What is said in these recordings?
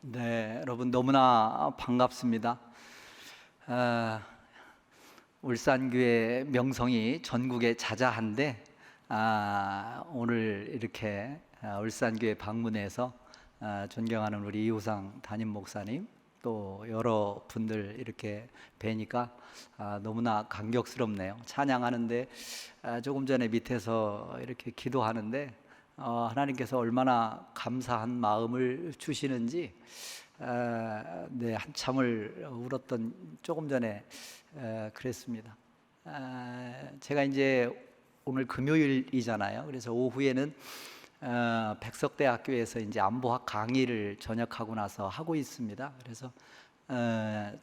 네, 여러분 너무나 반갑습니다. 울산교회 명성이 전국에 자자한데 오늘 이렇게 울산교회 방문해서 존경하는 우리 이호상 담임 목사님 또 여러 분들 이렇게 뵈니까 너무나 감격스럽네요. 찬양하는데 조금 전에 밑에서 이렇게 기도하는데 하나님께서 얼마나 감사한 마음을 주시는지 네, 한참을 울었던 조금 전에 그랬습니다. 제가 이제 오늘 금요일이잖아요. 그래서 오후에는 백석대학교에서 이제 안보학 강의를 전역하고 나서 하고 있습니다. 그래서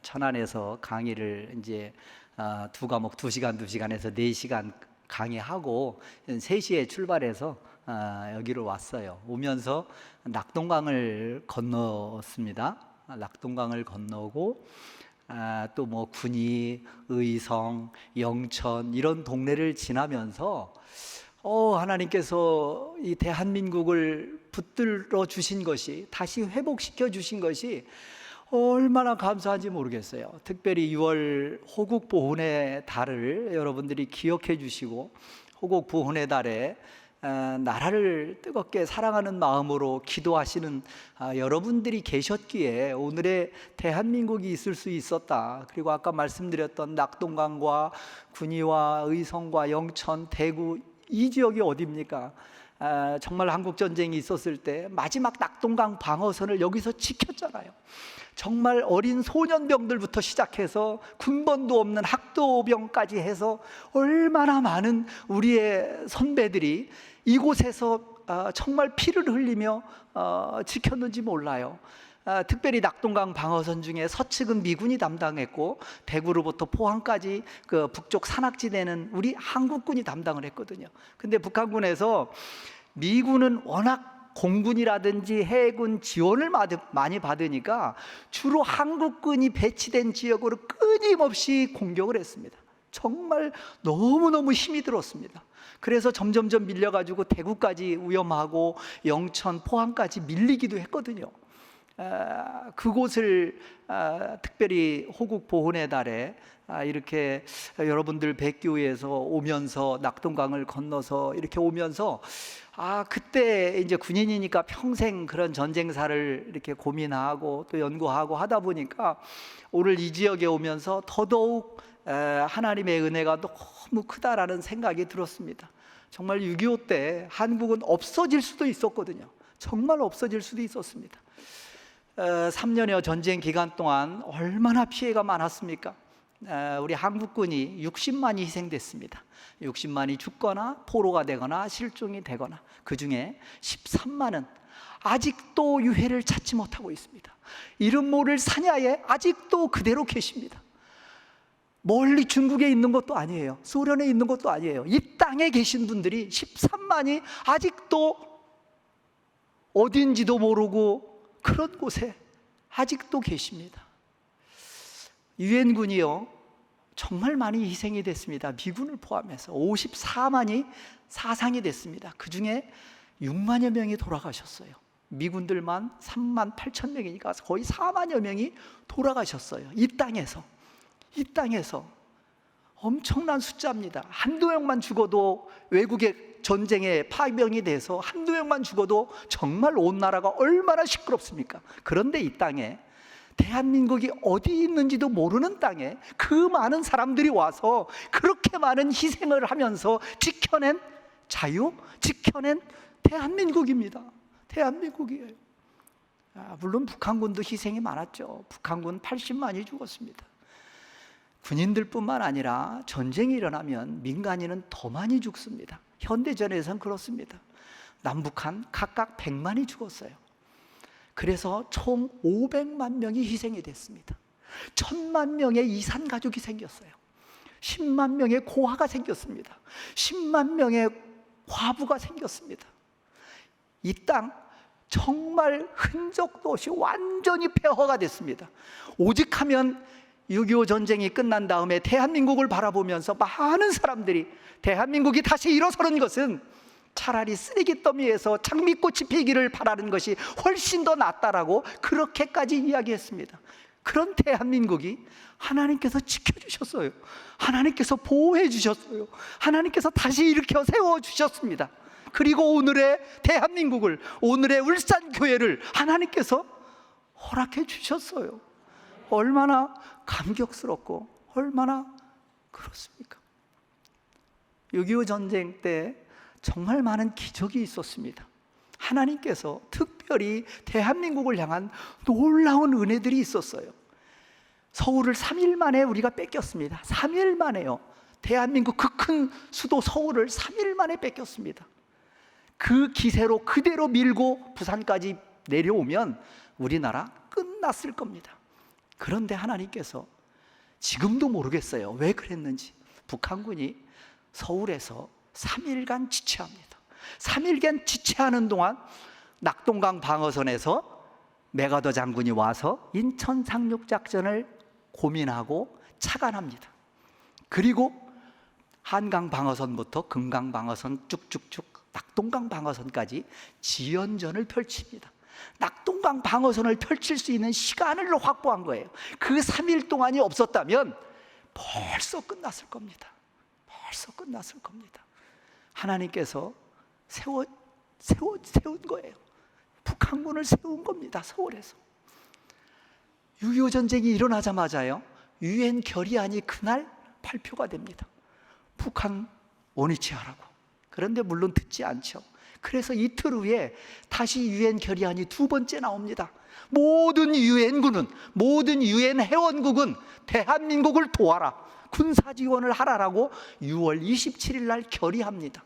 천안에서 강의를 이제 두 과목 2시간에서 4시간 강의하고 3시에 출발해서 여기로 왔어요. 오면서 낙동강을 건넜습니다. 낙동강을 건너고 또 뭐 군위, 의성, 영천 이런 동네를 지나면서 하나님께서 이 대한민국을 붙들어 주신 것이, 다시 회복시켜 주신 것이 얼마나 감사한지 모르겠어요. 특별히 6월 호국 보훈의 달을 여러분들이 기억해 주시고, 호국 보훈의 달에 나라를 뜨겁게 사랑하는 마음으로 기도하시는 여러분들이 계셨기에 오늘의 대한민국이 있을 수 있었다. 그리고 아까 말씀드렸던 낙동강과 군위와 의성과 영천, 대구 이 지역이 어디입니까? 정말 한국전쟁이 있었을 때 마지막 낙동강 방어선을 여기서 지켰잖아요. 정말 어린 소년병들부터 시작해서 군번도 없는 학도병까지 해서 얼마나 많은 우리의 선배들이 이곳에서 정말 피를 흘리며 지켰는지 몰라요. 특별히 낙동강 방어선 중에 서측은 미군이 담당했고 대구로부터 포항까지 그 북쪽 산악지대는 우리 한국군이 담당을 했거든요. 근데 북한군에서 미군은 워낙 공군이라든지 해군 지원을 많이 받으니까 주로 한국군이 배치된 지역으로 끊임없이 공격을 했습니다. 정말 너무너무 힘이 들었습니다. 그래서 점점점 밀려가지고 대구까지 위험하고 영천, 포항까지 밀리기도 했거든요. 그곳을 특별히 호국 보훈의 달에 이렇게 여러분들 뵙기 위해서 오면서 낙동강을 건너서 이렇게 오면서 그때 이제 군인이니까 평생 그런 전쟁사를 이렇게 고민하고 또 연구하고 하다 보니까 오늘 이 지역에 오면서 더더욱 하나님의 은혜가 너무 크다라는 생각이 들었습니다. 정말 6.25 때 한국은 없어질 수도 있었거든요. 정말 없어질 수도 있었습니다. 3년여 전쟁 기간 동안 얼마나 피해가 많았습니까? 우리 한국군이 60만이 희생됐습니다. 60만이 죽거나 포로가 되거나 실종이 되거나 그 중에 13만은 아직도 유해를 찾지 못하고 있습니다. 이름 모를 사냐에 아직도 그대로 계십니다. 멀리 중국에 있는 것도 아니에요. 소련에 있는 것도 아니에요. 이 땅에 계신 분들이 13만이 아직도 어딘지도 모르고 그런 곳에 아직도 계십니다. 유엔군이요 정말 많이 희생이 됐습니다. 미군을 포함해서 54만이 사상이 됐습니다. 그 중에 6만여 명이 돌아가셨어요. 미군들만 3만 8천 명이니까 거의 4만여 명이 돌아가셨어요. 이 땅에서 엄청난 숫자입니다. 한두 명만 죽어도 외국의 전쟁에 파병이 돼서 한두 명만 죽어도 정말 온 나라가 얼마나 시끄럽습니까? 그런데 이 땅에 대한민국이 어디 있는지도 모르는 땅에 그 많은 사람들이 와서 그렇게 많은 희생을 하면서 지켜낸 자유, 지켜낸 대한민국입니다. 대한민국이에요. 물론 북한군도 희생이 많았죠. 북한군 80만이 죽었습니다. 군인들뿐만 아니라 전쟁이 일어나면 민간인은 더 많이 죽습니다. 현대전에선 그렇습니다. 남북한 각각 100만이 죽었어요. 그래서 총 500만 명이 희생이 됐습니다. 1000만 명의 이산 가족이 생겼어요. 10만 명의 고아가 생겼습니다. 10만 명의 과부가 생겼습니다. 이 땅 정말 흔적도 없이 완전히 폐허가 됐습니다. 오직 하면 6.25 전쟁이 끝난 다음에 대한민국을 바라보면서 많은 사람들이 대한민국이 다시 일어서는 것은 차라리 쓰레기 더미에서 장미꽃이 피기를 바라는 것이 훨씬 더 낫다라고 그렇게까지 이야기했습니다. 그런 대한민국이 하나님께서 지켜주셨어요. 하나님께서 보호해 주셨어요. 하나님께서 다시 일으켜 세워주셨습니다. 그리고 오늘의 대한민국을, 오늘의 울산교회를 하나님께서 허락해 주셨어요. 얼마나 감격스럽고 얼마나 그렇습니까? 6.25 전쟁 때 정말 많은 기적이 있었습니다. 하나님께서 특별히 대한민국을 향한 놀라운 은혜들이 있었어요. 서울을 3일 만에 우리가 뺏겼습니다. 3일 만에요. 대한민국 그 큰 수도 서울을 3일 만에 뺏겼습니다. 그 기세로 그대로 밀고 부산까지 내려오면 우리나라 끝났을 겁니다. 그런데 하나님께서 지금도 모르겠어요. 왜 그랬는지. 북한군이 서울에서 3일간 지체합니다. 3일간 지체하는 동안 낙동강 방어선에서 메가더 장군이 와서 인천 상륙작전을 고민하고 착안합니다. 그리고 한강 방어선부터 금강 방어선 쭉쭉쭉 낙동강 방어선까지 지연전을 펼칩니다. 낙동강 방어선을 펼칠 수 있는 시간을 확보한 거예요. 그 3일 동안이 없었다면 벌써 끝났을 겁니다. 벌써 끝났을 겁니다. 하나님께서 세운 거예요. 북한군을 세운 겁니다. 서울에서. 6.25 전쟁이 일어나자마자요, 유엔 결의안이 그날 발표가 됩니다. 북한 원위치하라고. 그런데 물론 듣지 않죠. 그래서 이틀 후에 다시 유엔 결의안이 두 번째 나옵니다. 모든 유엔군은, 모든 유엔 회원국은 대한민국을 도와라, 군사 지원을 하라라고 6월 27일 날 결의합니다.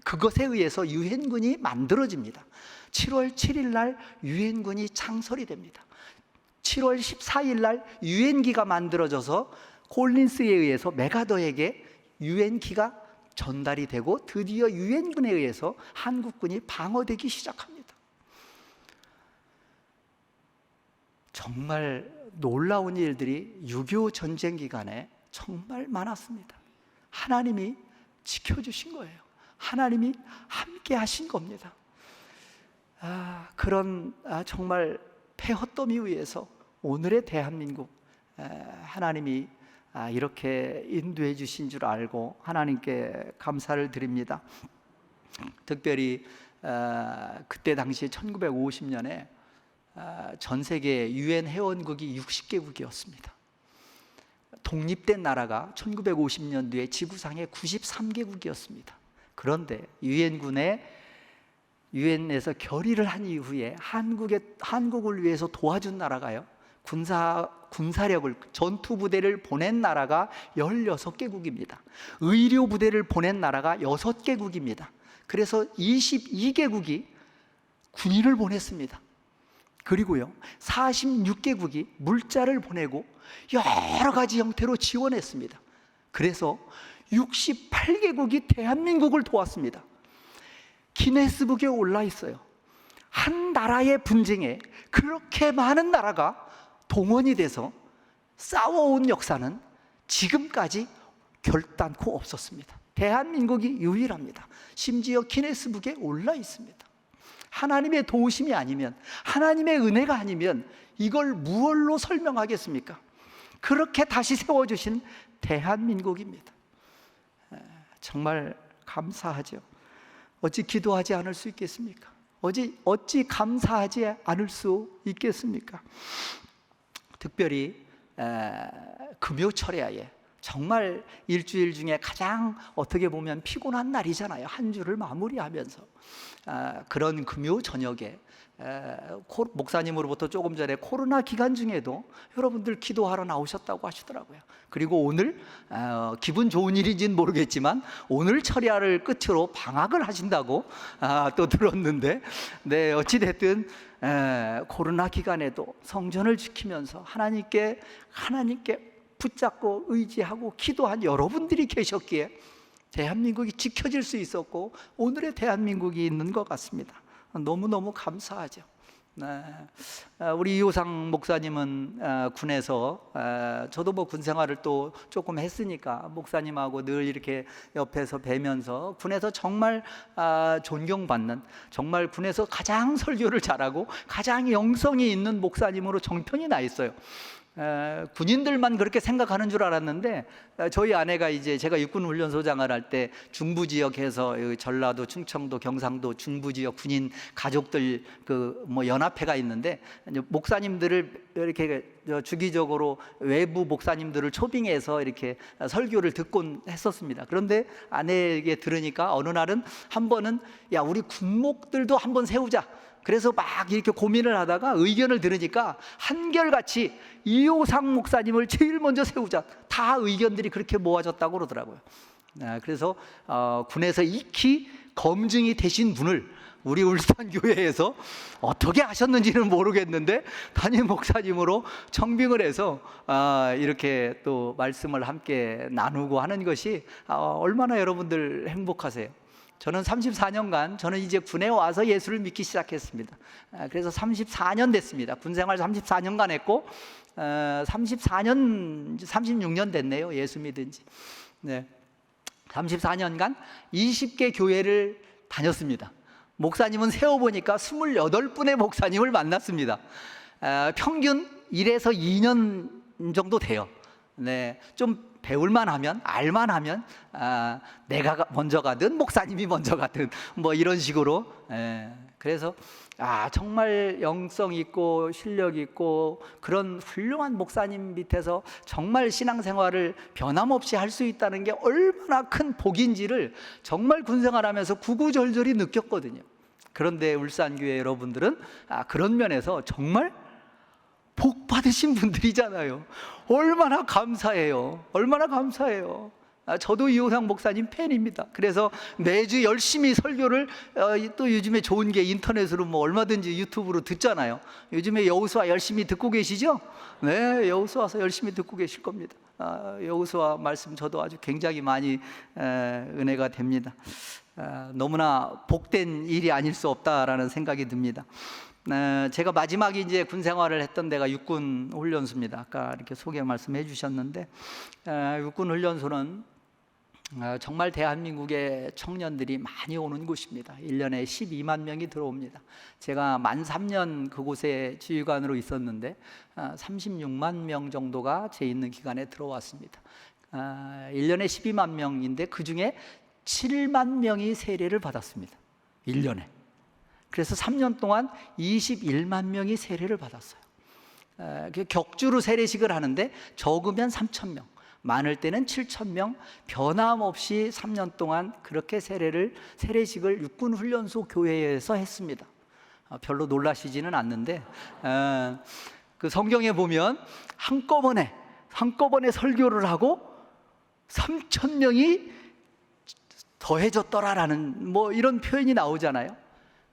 그것에 의해서 유엔군이 만들어집니다. 7월 7일 날 유엔군이 창설이 됩니다. 7월 14일 날 유엔기가 만들어져서 콜린스에 의해서 메가더에게 유엔기가 전달이 되고 드디어 유엔군에 의해서 한국군이 방어되기 시작합니다. 정말 놀라운 일들이 6.25 전쟁 기간에 정말 많았습니다. 하나님이 지켜주신 거예요. 하나님이 함께 하신 겁니다. 그런 정말 폐허더미 위에서 오늘의 대한민국, 하나님이 이렇게 인도해 주신 줄 알고 하나님께 감사를 드립니다. 특별히 그때 당시 1950년에 전 세계 유엔 회원국이 60개국이었습니다. 독립된 나라가 1950년도에 지구상에 93개국이었습니다. 그런데 유엔에서 결의를 한 이후에 한국을 위해서 도와준 나라가요, 군사력을, 전투 부대를 보낸 나라가 16개국입니다. 의료 부대를 보낸 나라가 6개국입니다. 그래서 22개국이 군인을 보냈습니다. 그리고요, 46개국이 물자를 보내고 여러 가지 형태로 지원했습니다. 그래서 68개국이 대한민국을 도왔습니다. 기네스북에 올라 있어요. 한 나라의 분쟁에 그렇게 많은 나라가 동원이 돼서 싸워온 역사는 지금까지 결단코 없었습니다. 대한민국이 유일합니다. 심지어 기네스북에 올라 있습니다. 하나님의 도우심이 아니면, 하나님의 은혜가 아니면 이걸 무얼로 설명하겠습니까? 그렇게 다시 세워주신 대한민국입니다. 정말 감사하죠. 어찌 기도하지 않을 수 있겠습니까? 어찌 감사하지 않을 수 있겠습니까? 특별히 금요철야에 정말 일주일 중에 가장 어떻게 보면 피곤한 날이잖아요. 한 주를 마무리하면서 그런 금요 저녁에 목사님으로부터 조금 전에 코로나 기간 중에도 여러분들 기도하러 나오셨다고 하시더라고요. 그리고 오늘 기분 좋은 일인지는 모르겠지만 오늘 철야를 끝으로 방학을 하신다고 또 들었는데, 네, 어찌됐든 코로나 기간에도 성전을 지키면서 하나님께 붙잡고 의지하고 기도한 여러분들이 계셨기에 대한민국이 지켜질 수 있었고 오늘의 대한민국이 있는 것 같습니다. 너무너무 감사하죠. 우리 이호상 목사님은 군에서 저도 뭐 군 생활을 또 조금 했으니까 목사님하고 늘 이렇게 옆에서 뵈면서 군에서 정말 존경받는, 정말 군에서 가장 설교를 잘하고 가장 영성이 있는 목사님으로 정평이 나 있어요. 군인들만 그렇게 생각하는 줄 알았는데 저희 아내가 이제 제가 육군훈련소장을 할 때 중부 지역에서 전라도, 충청도, 경상도 중부 지역 군인 가족들 그 뭐 연합회가 있는데 목사님들을 이렇게 주기적으로 외부 목사님들을 초빙해서 이렇게 설교를 듣곤 했었습니다. 그런데 아내에게 들으니까 어느 날은 한 번은 야, 우리 군목들도 한번 세우자. 그래서 막 이렇게 고민을 하다가 의견을 들으니까 한결같이 이호상 목사님을 제일 먼저 세우자. 다 의견들이 그렇게 모아졌다고 그러더라고요. 그래서 군에서 익히 검증이 되신 분을 우리 울산교회에서 어떻게 하셨는지는 모르겠는데 담임 목사님으로 청빙을 해서 이렇게 또 말씀을 함께 나누고 하는 것이 얼마나 여러분들 행복하세요. 저는 34년간 저는 이제 군에 와서 예수를 믿기 시작했습니다. 그래서 34년 됐습니다. 군생활 34년간 했고 36년 됐네요. 예수 믿은 지. 네. 34년간 20개 교회를 다녔습니다. 목사님은 세어보니까 28분의 목사님을 만났습니다. 평균 1에서 2년 정도 돼요. 네, 좀 배울만 하면, 알만 하면 내가 먼저 가든 목사님이 먼저 가든 뭐 이런 식으로. 그래서 정말 영성 있고 실력 있고 그런 훌륭한 목사님 밑에서 정말 신앙생활을 변함없이 할 수 있다는 게 얼마나 큰 복인지를 정말 군생활하면서 구구절절히 느꼈거든요. 그런데 울산교회 여러분들은 그런 면에서 정말 복 받으신 분들이잖아요. 얼마나 감사해요. 얼마나 감사해요. 저도 이호상 목사님 팬입니다. 그래서 매주 열심히 설교를 또 요즘에 좋은 게 인터넷으로 뭐 얼마든지 유튜브로 듣잖아요. 요즘에 여호수아 열심히 듣고 계시죠? 네, 여호수아서 열심히 듣고 계실 겁니다. 여호수아 말씀 저도 아주 굉장히 많이 은혜가 됩니다. 너무나 복된 일이 아닐 수 없다라는 생각이 듭니다. 제가 마지막에 이제 군 생활을 했던 데가 육군 훈련소입니다. 아까 이렇게 소개 말씀해 주셨는데 육군 훈련소는 정말 대한민국의 청년들이 많이 오는 곳입니다. 1년에 12만 명이 들어옵니다. 제가 만 3년 그곳에 지휘관으로 있었는데 36만 명 정도가 제 있는 기간에 들어왔습니다. 1년에 12만 명인데 그중에 7만 명이 세례를 받았습니다. 1년에. 그래서 3년 동안 21만 명이 세례를 받았어요. 격주로 세례식을 하는데 적으면 3,000명, 많을 때는 7,000명, 변함없이 3년 동안 그렇게 세례식을 육군훈련소 교회에서 했습니다. 별로 놀라시지는 않는데 그 성경에 보면 한꺼번에 설교를 하고 3,000명이 더해졌더라라는 뭐 이런 표현이 나오잖아요.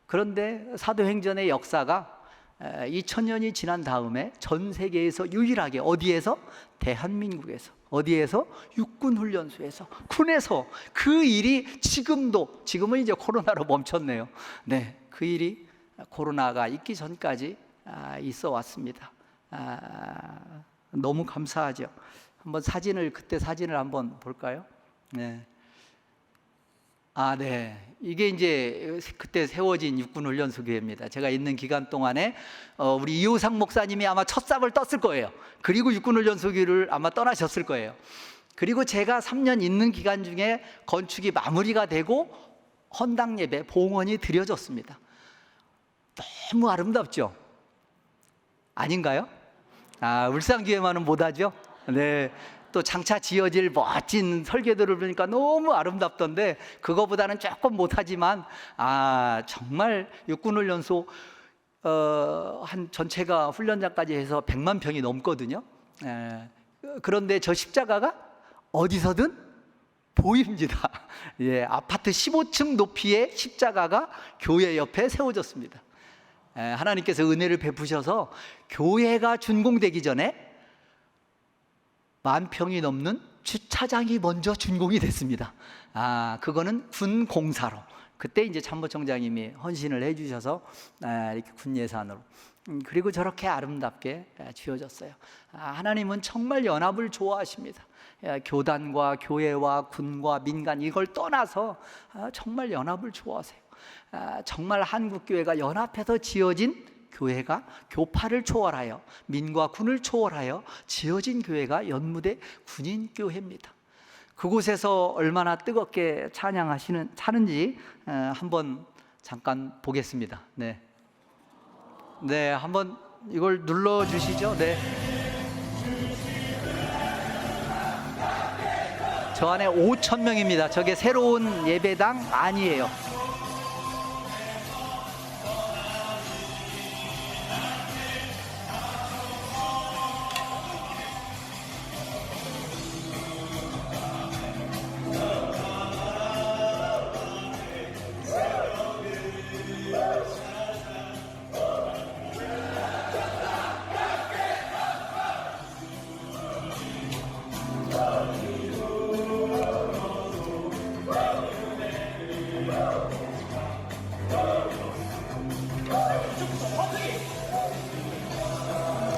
그런데 사도행전의 역사가 2000년이 지난 다음에 전 세계에서 유일하게 어디에서? 대한민국에서. 어디에서? 육군훈련소에서, 군에서 그 일이 지금은 이제 코로나로 멈췄네요. 네, 그 일이 코로나가 있기 전까지 있어 왔습니다. 너무 감사하죠. 한번 그때 사진을 한번 볼까요? 네. 네. 이게 이제 그때 세워진 육군훈련소 교회입니다. 제가 있는 기간 동안에 우리 이호상 목사님이 아마 첫 삽을 떴을 거예요. 그리고 육군훈련소 교회를 아마 떠나셨을 거예요. 그리고 제가 3년 있는 기간 중에 건축이 마무리가 되고 헌당 예배, 봉헌이 드려졌습니다. 너무 아름답죠? 아닌가요? 울산교회만은 못하죠? 네. 또 장차 지어질 멋진 설계도를 보니까 너무 아름답던데 그거보다는 조금 못하지만 정말 육군훈련소 한 전체가 훈련장까지 해서 100만 평이 넘거든요. 그런데 저 십자가가 어디서든 보입니다. 아파트 15층 높이의 십자가가 교회 옆에 세워졌습니다. 하나님께서 은혜를 베푸셔서 교회가 준공되기 전에 10,000평이 넘는 주차장이 먼저 준공이 됐습니다. 그거는 군 공사로. 그때 이제 참모총장님이 헌신을 해주셔서 이렇게 군 예산으로 그리고 저렇게 아름답게 지어졌어요. 하나님은 정말 연합을 좋아하십니다. 교단과 교회와 군과 민간 이걸 떠나서 정말 연합을 좋아하세요. 정말 한국교회가 연합해서 지어진 교회가 교파를 초월하여 민과 군을 초월하여 지어진 교회가 연무대 군인교회입니다. 그곳에서 얼마나 뜨겁게 찬양하는지 한번 잠깐 보겠습니다. 네, 한번 이걸 눌러주시죠. 네. 저 안에 5,000명입니다. 저게 새로운 예배당 아니에요.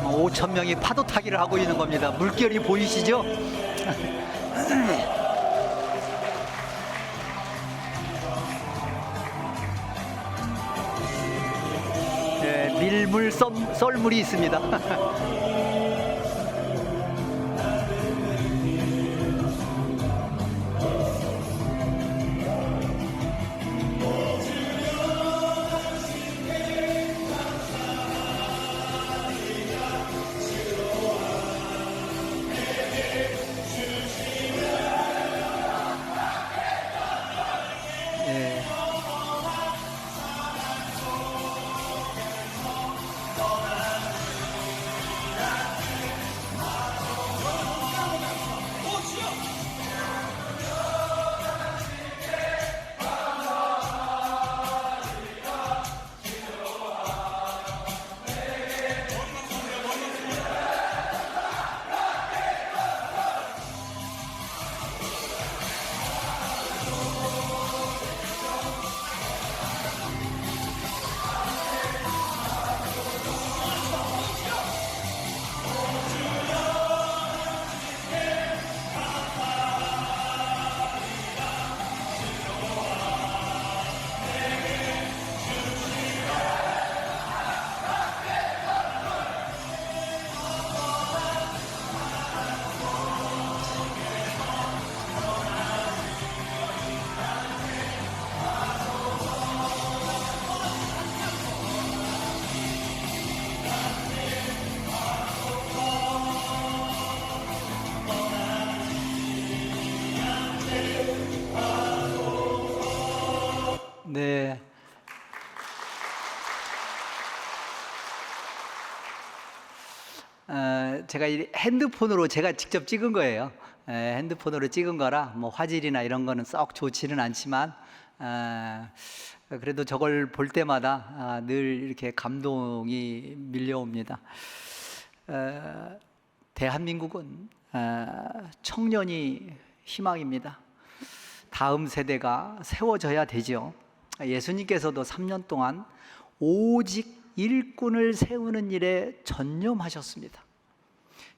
뭐 5,000명이 파도 타기를 하고 있는 겁니다. 물결이 보이시죠? 네, 밀물 썰물이 있습니다. 네. 제가 이 핸드폰으로 제가 직접 찍은 거예요. 핸드폰으로 찍은 거라 뭐 화질이나 이런 거는 썩 좋지는 않지만 그래도 저걸 볼 때마다 늘 이렇게 감동이 밀려옵니다. 대한민국은 청년이 희망입니다. 다음 세대가 세워져야 되죠. 예수님께서도 3년 동안 오직 일꾼을 세우는 일에 전념하셨습니다.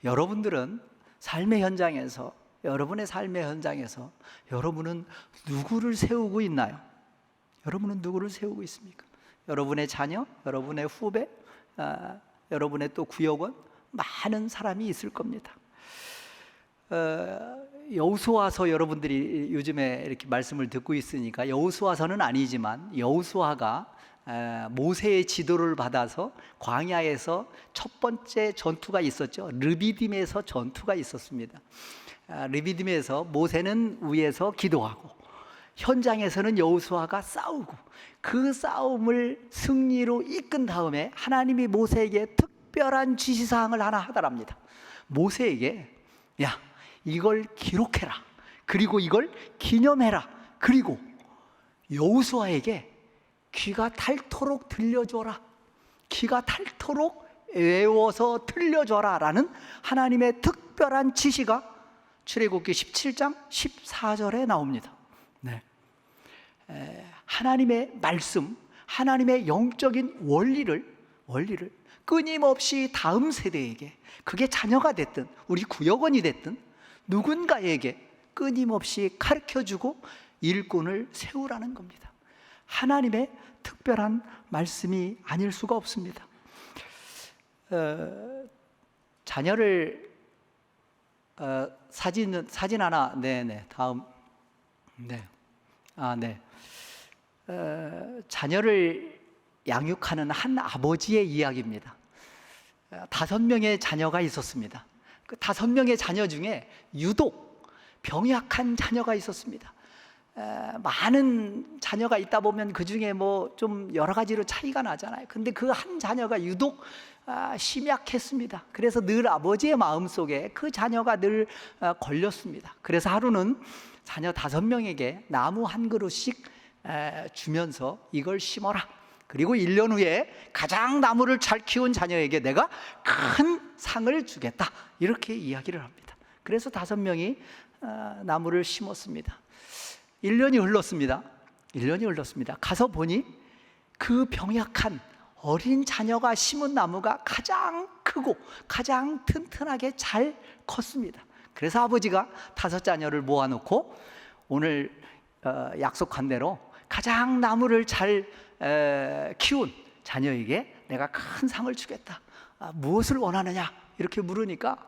여러분들은 삶의 현장에서 여러분의 삶의 현장에서 여러분은 누구를 세우고 있나요? 여러분은 누구를 세우고 있습니까? 여러분의 자녀, 여러분의 후배, 여러분의 또 구역원 많은 사람이 있을 겁니다. 여호수아서 여러분들이 요즘에 이렇게 말씀을 듣고 있으니까 여호수아서는 아니지만 여호수아가 모세의 지도를 받아서 광야에서 첫 번째 전투가 있었죠. 르비딤에서 전투가 있었습니다. 르비딤에서 모세는 위에서 기도하고 현장에서는 여호수아가 싸우고 그 싸움을 승리로 이끈 다음에 하나님이 모세에게 특별한 지시사항을 하나 하더랍니다. 모세에게 야, 이걸 기록해라. 그리고 이걸 기념해라. 그리고 여호수아에게 귀가 닳도록 들려줘라. 귀가 닳도록 외워서 들려줘라 라는 하나님의 특별한 지시가 출애굽기 17장 14절에 나옵니다. 네. 하나님의 말씀, 하나님의 영적인 원리를 끊임없이 다음 세대에게, 그게 자녀가 됐든 우리 구역원이 됐든 누군가에게 끊임없이 가르쳐주고 일꾼을 세우라는 겁니다. 하나님의 특별한 말씀이 아닐 수가 없습니다. 자녀를 사진 하나, 네, 다음, 네, 자녀를 양육하는 한 아버지의 이야기입니다. 5명의 자녀가 있었습니다. 그 5명의 자녀 중에 유독 병약한 자녀가 있었습니다. 많은 자녀가 있다 보면 그 중에 뭐 좀 여러 가지로 차이가 나잖아요. 근데 그 한 자녀가 유독 심약했습니다. 그래서 늘 아버지의 마음속에 그 자녀가 늘 걸렸습니다. 그래서 하루는 자녀 5명에게 나무 한 그루씩 주면서 이걸 심어라. 그리고 1년 후에 가장 나무를 잘 키운 자녀에게 내가 큰 상을 주겠다. 이렇게 이야기를 합니다. 그래서 5명이 나무를 심었습니다. 1년이 흘렀습니다. 1년이 흘렀습니다. 가서 보니 그 병약한 어린 자녀가 심은 나무가 가장 크고 가장 튼튼하게 잘 컸습니다. 그래서 아버지가 5 자녀를 모아놓고 오늘 약속한 대로 가장 나무를 잘 키운 자녀에게 내가 큰 상을 주겠다. 무엇을 원하느냐? 이렇게 물으니까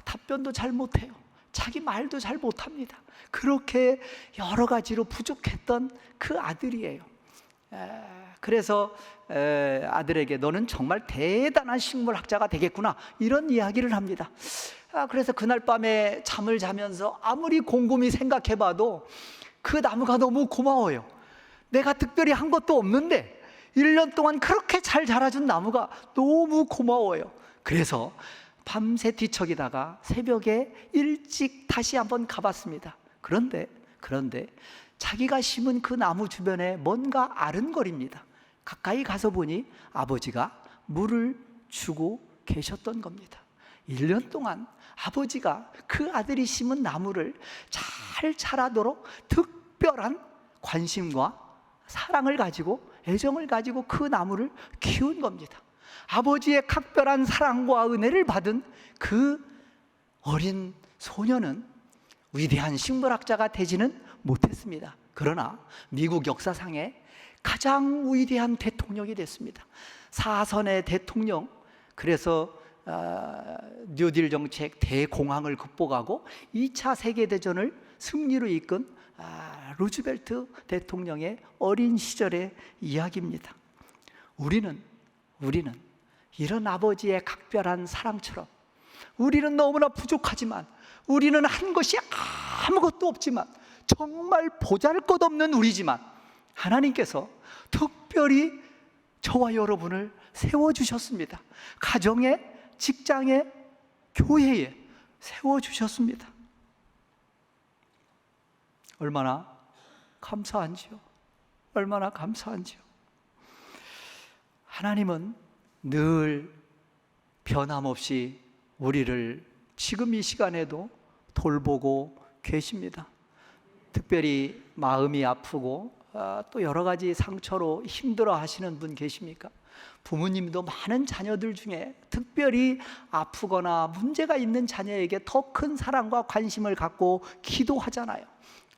답변도 잘 못해요. 자기 말도 잘 못합니다. 그렇게 여러 가지로 부족했던 그 아들이에요. 그래서 아들에게 너는 정말 대단한 식물학자가 되겠구나, 이런 이야기를 합니다. 그래서 그날 밤에 잠을 자면서 아무리 곰곰이 생각해봐도 그 나무가 너무 고마워요. 내가 특별히 한 것도 없는데 1년 동안 그렇게 잘 자라준 나무가 너무 고마워요. 그래서 밤새 뒤척이다가 새벽에 일찍 다시 한번 가봤습니다. 그런데 자기가 심은 그 나무 주변에 뭔가 아른거립니다. 가까이 가서 보니 아버지가 물을 주고 계셨던 겁니다. 1년 동안 아버지가 그 아들이 심은 나무를 잘 자라도록 특별한 관심과 사랑을 가지고 애정을 가지고 그 나무를 키운 겁니다. 아버지의 각별한 사랑과 은혜를 받은 그 어린 소녀는 위대한 식물학자가 되지는 못했습니다. 그러나 미국 역사상에 가장 위대한 대통령이 됐습니다. 4선의 대통령. 그래서 뉴딜 정책, 대공황을 극복하고 2차 세계대전을 승리로 이끈 루즈벨트 대통령의 어린 시절의 이야기입니다. 우리는 이런 아버지의 각별한 사랑처럼, 우리는 너무나 부족하지만, 우리는 한 것이 아무것도 없지만, 정말 보잘것없는 우리지만 하나님께서 특별히 저와 여러분을 세워주셨습니다. 가정에, 직장에, 교회에 세워주셨습니다. 얼마나 감사한지요. 얼마나 감사한지요. 하나님은 늘 변함없이 우리를 지금 이 시간에도 돌보고 계십니다. 특별히 마음이 아프고 또 여러 가지 상처로 힘들어 하시는 분 계십니까? 부모님도 많은 자녀들 중에 특별히 아프거나 문제가 있는 자녀에게 더 큰 사랑과 관심을 갖고 기도하잖아요.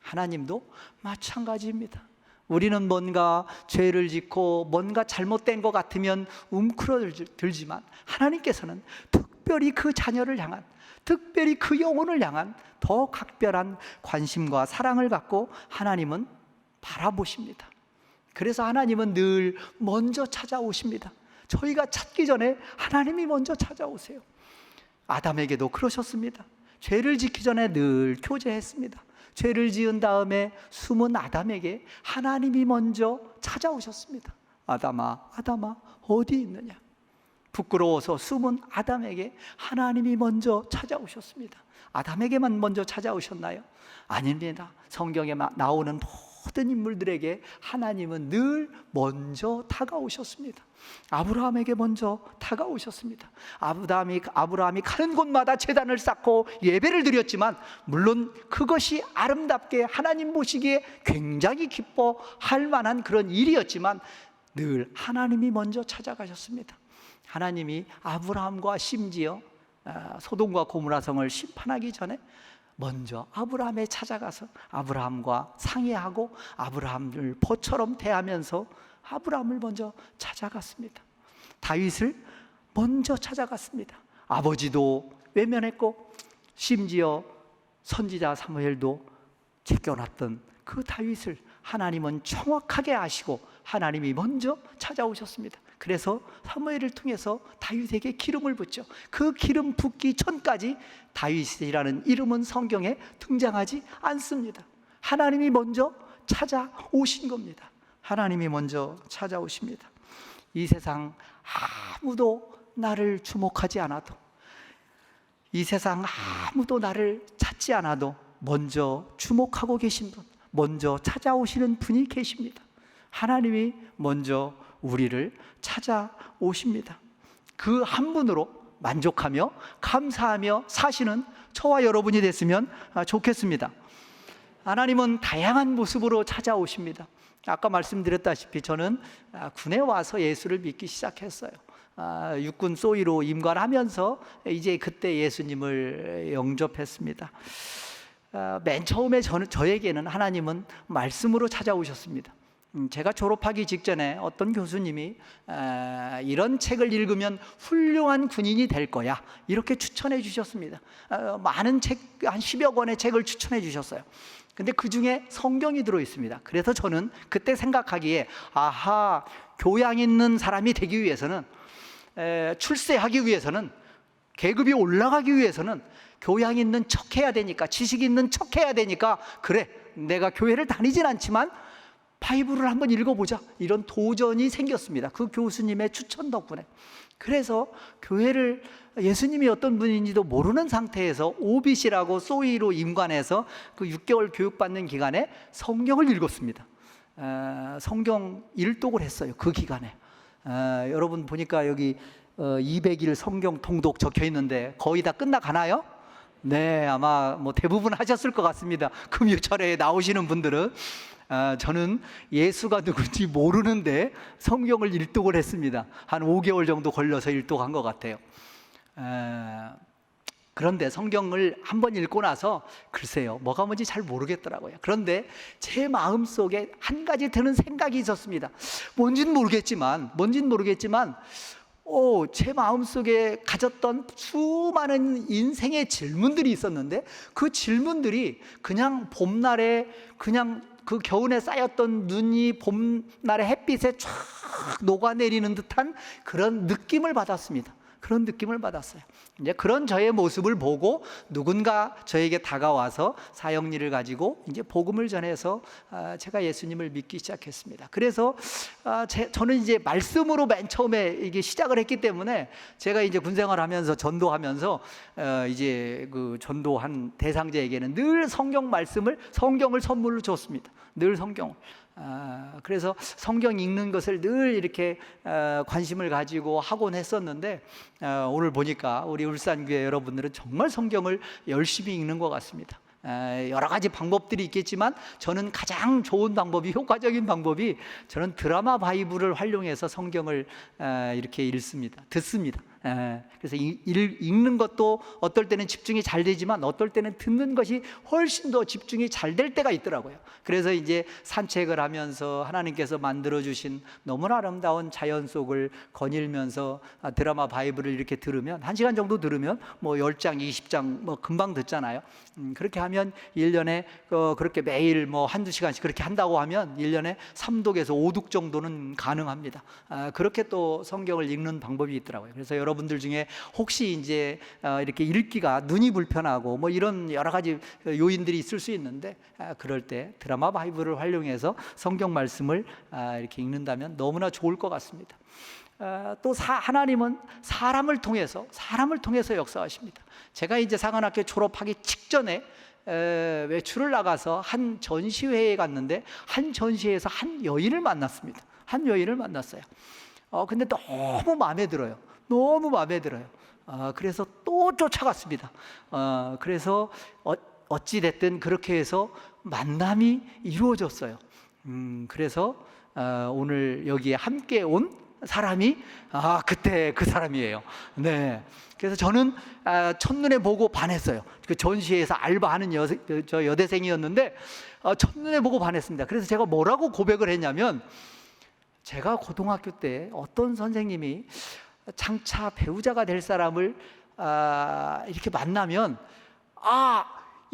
하나님도 마찬가지입니다. 우리는 뭔가 죄를 짓고 뭔가 잘못된 것 같으면 웅크러들지만 하나님께서는 특별히 그 자녀를 향한, 특별히 그 영혼을 향한 더 각별한 관심과 사랑을 갖고 하나님은 바라보십니다. 그래서 하나님은 늘 먼저 찾아오십니다. 저희가 찾기 전에 하나님이 먼저 찾아오세요. 아담에게도 그러셨습니다. 죄를 짓기 전에 늘 교제했습니다. 죄를 지은 다음에 숨은 아담에게 하나님이 먼저 찾아오셨습니다. 아담아, 아담아, 어디 있느냐? 부끄러워서 숨은 아담에게 하나님이 먼저 찾아오셨습니다. 아담에게만 먼저 찾아오셨나요? 아닙니다. 성경에 나오는 모든 인물들에게 하나님은 늘 먼저 다가오셨습니다. 아브라함에게 먼저 다가오셨습니다. 아브라함이 가는 곳마다 제단을 쌓고 예배를 드렸지만, 물론 그것이 아름답게 하나님 보시기에 굉장히 기뻐할 만한 그런 일이었지만 늘 하나님이 먼저 찾아가셨습니다. 하나님이 아브라함과 심지어 소돔과 고모라 성을 심판하기 전에 먼저 아브라함에 찾아가서 아브라함과 상의하고 아브라함을 포처럼 대하면서 아브라함을 먼저 찾아갔습니다. 다윗을 먼저 찾아갔습니다. 아버지도 외면했고 심지어 선지자 사무엘도 제껴놨던 그 다윗을 하나님은 정확하게 아시고 하나님이 먼저 찾아오셨습니다. 그래서 사무엘을 통해서 다윗에게 기름을 붓죠. 그 기름 붓기 전까지 다윗이라는 이름은 성경에 등장하지 않습니다. 하나님이 먼저 찾아오신 겁니다. 하나님이 먼저 찾아오십니다. 이 세상 아무도 나를 주목하지 않아도, 이 세상 아무도 나를 찾지 않아도 먼저 주목하고 계신 분, 먼저 찾아오시는 분이 계십니다. 하나님이 먼저 우리를 찾아오십니다. 그 한 분으로 만족하며 감사하며 사시는 저와 여러분이 됐으면 좋겠습니다. 하나님은 다양한 모습으로 찾아오십니다. 아까 말씀드렸다시피 저는 군에 와서 예수를 믿기 시작했어요. 육군 소위로 임관하면서 이제 그때 예수님을 영접했습니다. 맨 처음에 저에게는 하나님은 말씀으로 찾아오셨습니다. 제가 졸업하기 직전에 어떤 교수님이 이런 책을 읽으면 훌륭한 군인이 될 거야, 이렇게 추천해 주셨습니다. 많은 책, 한 10여 권의 책을 추천해 주셨어요. 근데 그 중에 성경이 들어 있습니다. 그래서 저는 그때 생각하기에, 아하, 교양 있는 사람이 되기 위해서는, 출세하기 위해서는, 계급이 올라가기 위해서는 교양 있는 척 해야 되니까, 지식 있는 척 해야 되니까, 그래, 내가 교회를 다니진 않지만 바이블을 한번 읽어보자, 이런 도전이 생겼습니다. 그 교수님의 추천 덕분에. 그래서 교회를, 예수님이 어떤 분인지도 모르는 상태에서 OBC라고 소위로 임관해서 그 6개월 교육받는 기간에 성경을 읽었습니다. 성경 일독을 했어요, 그 기간에. 여러분 보니까 여기 200일 성경 통독 적혀 있는데 거의 다 끝나가나요? 네, 아마 뭐 대부분 하셨을 것 같습니다. 금요철에 나오시는 분들은. 저는 예수가 누군지 모르는데 성경을 일독을 했습니다. 한 5개월 정도 걸려서 일독한 것 같아요. 그런데 성경을 한번 읽고 나서 글쎄요, 뭐가 뭔지 잘 모르겠더라고요. 그런데 제 마음속에 한 가지 드는 생각이 있었습니다. 뭔지는 모르겠지만 제 마음속에 가졌던 수많은 인생의 질문들이 있었는데, 그 질문들이 그냥 봄날에, 그냥 그 겨울에 쌓였던 눈이 봄날의 햇빛에 쫙 녹아내리는 듯한 그런 느낌을 받았습니다. 그런 느낌을 받았어요. 이제 그런 저의 모습을 보고 누군가 저에게 다가와서 사역일을 가지고 이제 복음을 전해서 제가 예수님을 믿기 시작했습니다. 그래서 저는 이제 말씀으로 맨 처음에 이게 시작을 했기 때문에 제가 이제 군생활하면서 전도하면서 이제 그 전도한 대상자에게는 늘 성경을 선물로 줬습니다. 늘 성경. 그래서 성경 읽는 것을 늘 이렇게 관심을 가지고 하곤 했었는데, 오늘 보니까 우리 울산교회 여러분들은 정말 성경을 열심히 읽는 것 같습니다. 여러 가지 방법들이 있겠지만 저는 가장 좋은 방법이, 효과적인 방법이, 저는 드라마 바이블을 활용해서 성경을 이렇게 듣습니다. 그래서 읽는 것도 어떨 때는 집중이 잘 되지만 어떨 때는 듣는 것이 훨씬 더 집중이 잘 될 때가 있더라고요. 그래서 이제 산책을 하면서 하나님께서 만들어주신 너무나 아름다운 자연 속을 거닐면서 드라마 바이블을 이렇게 들으면, 1시간 정도 들으면 뭐 10장, 20장 뭐 금방 듣잖아요. 그렇게 하면 1년에 그렇게 매일 뭐 한두 시간씩 그렇게 한다고 하면 1년에 3독에서 5독 정도는 가능합니다. 그렇게 또 성경을 읽는 방법이 있더라고요. 그래서 여러분들 중에 혹시 이제 이렇게 읽기가 눈이 불편하고 뭐 이런 여러 가지 요인들이 있을 수 있는데, 그럴 때 드라마 바이블을 활용해서 성경 말씀을 이렇게 읽는다면 너무나 좋을 것 같습니다. 또 하나님은 사람을 통해서 역사하십니다. 제가 이제 사관학교 졸업하기 직전에 외출을 나가서 한 전시회에 갔는데 한 전시회에서 한 여인을 만났습니다. 한 여인을 만났어요. 근데 너무 마음에 들어요. 너무 마음에 들어요. 그래서 또 쫓아갔습니다. 그래서 어찌 됐든 그렇게 해서 만남이 이루어졌어요. 그래서 오늘 여기에 함께 온 사람이 그때 그 사람이에요. 네. 그래서 저는 첫눈에 보고 반했어요. 그 전시회에서 알바하는 저 여대생이었는데 첫눈에 보고 반했습니다. 그래서 제가 뭐라고 고백을 했냐면, 제가 고등학교 때 어떤 선생님이 장차 배우자가 될 사람을 이렇게 만나면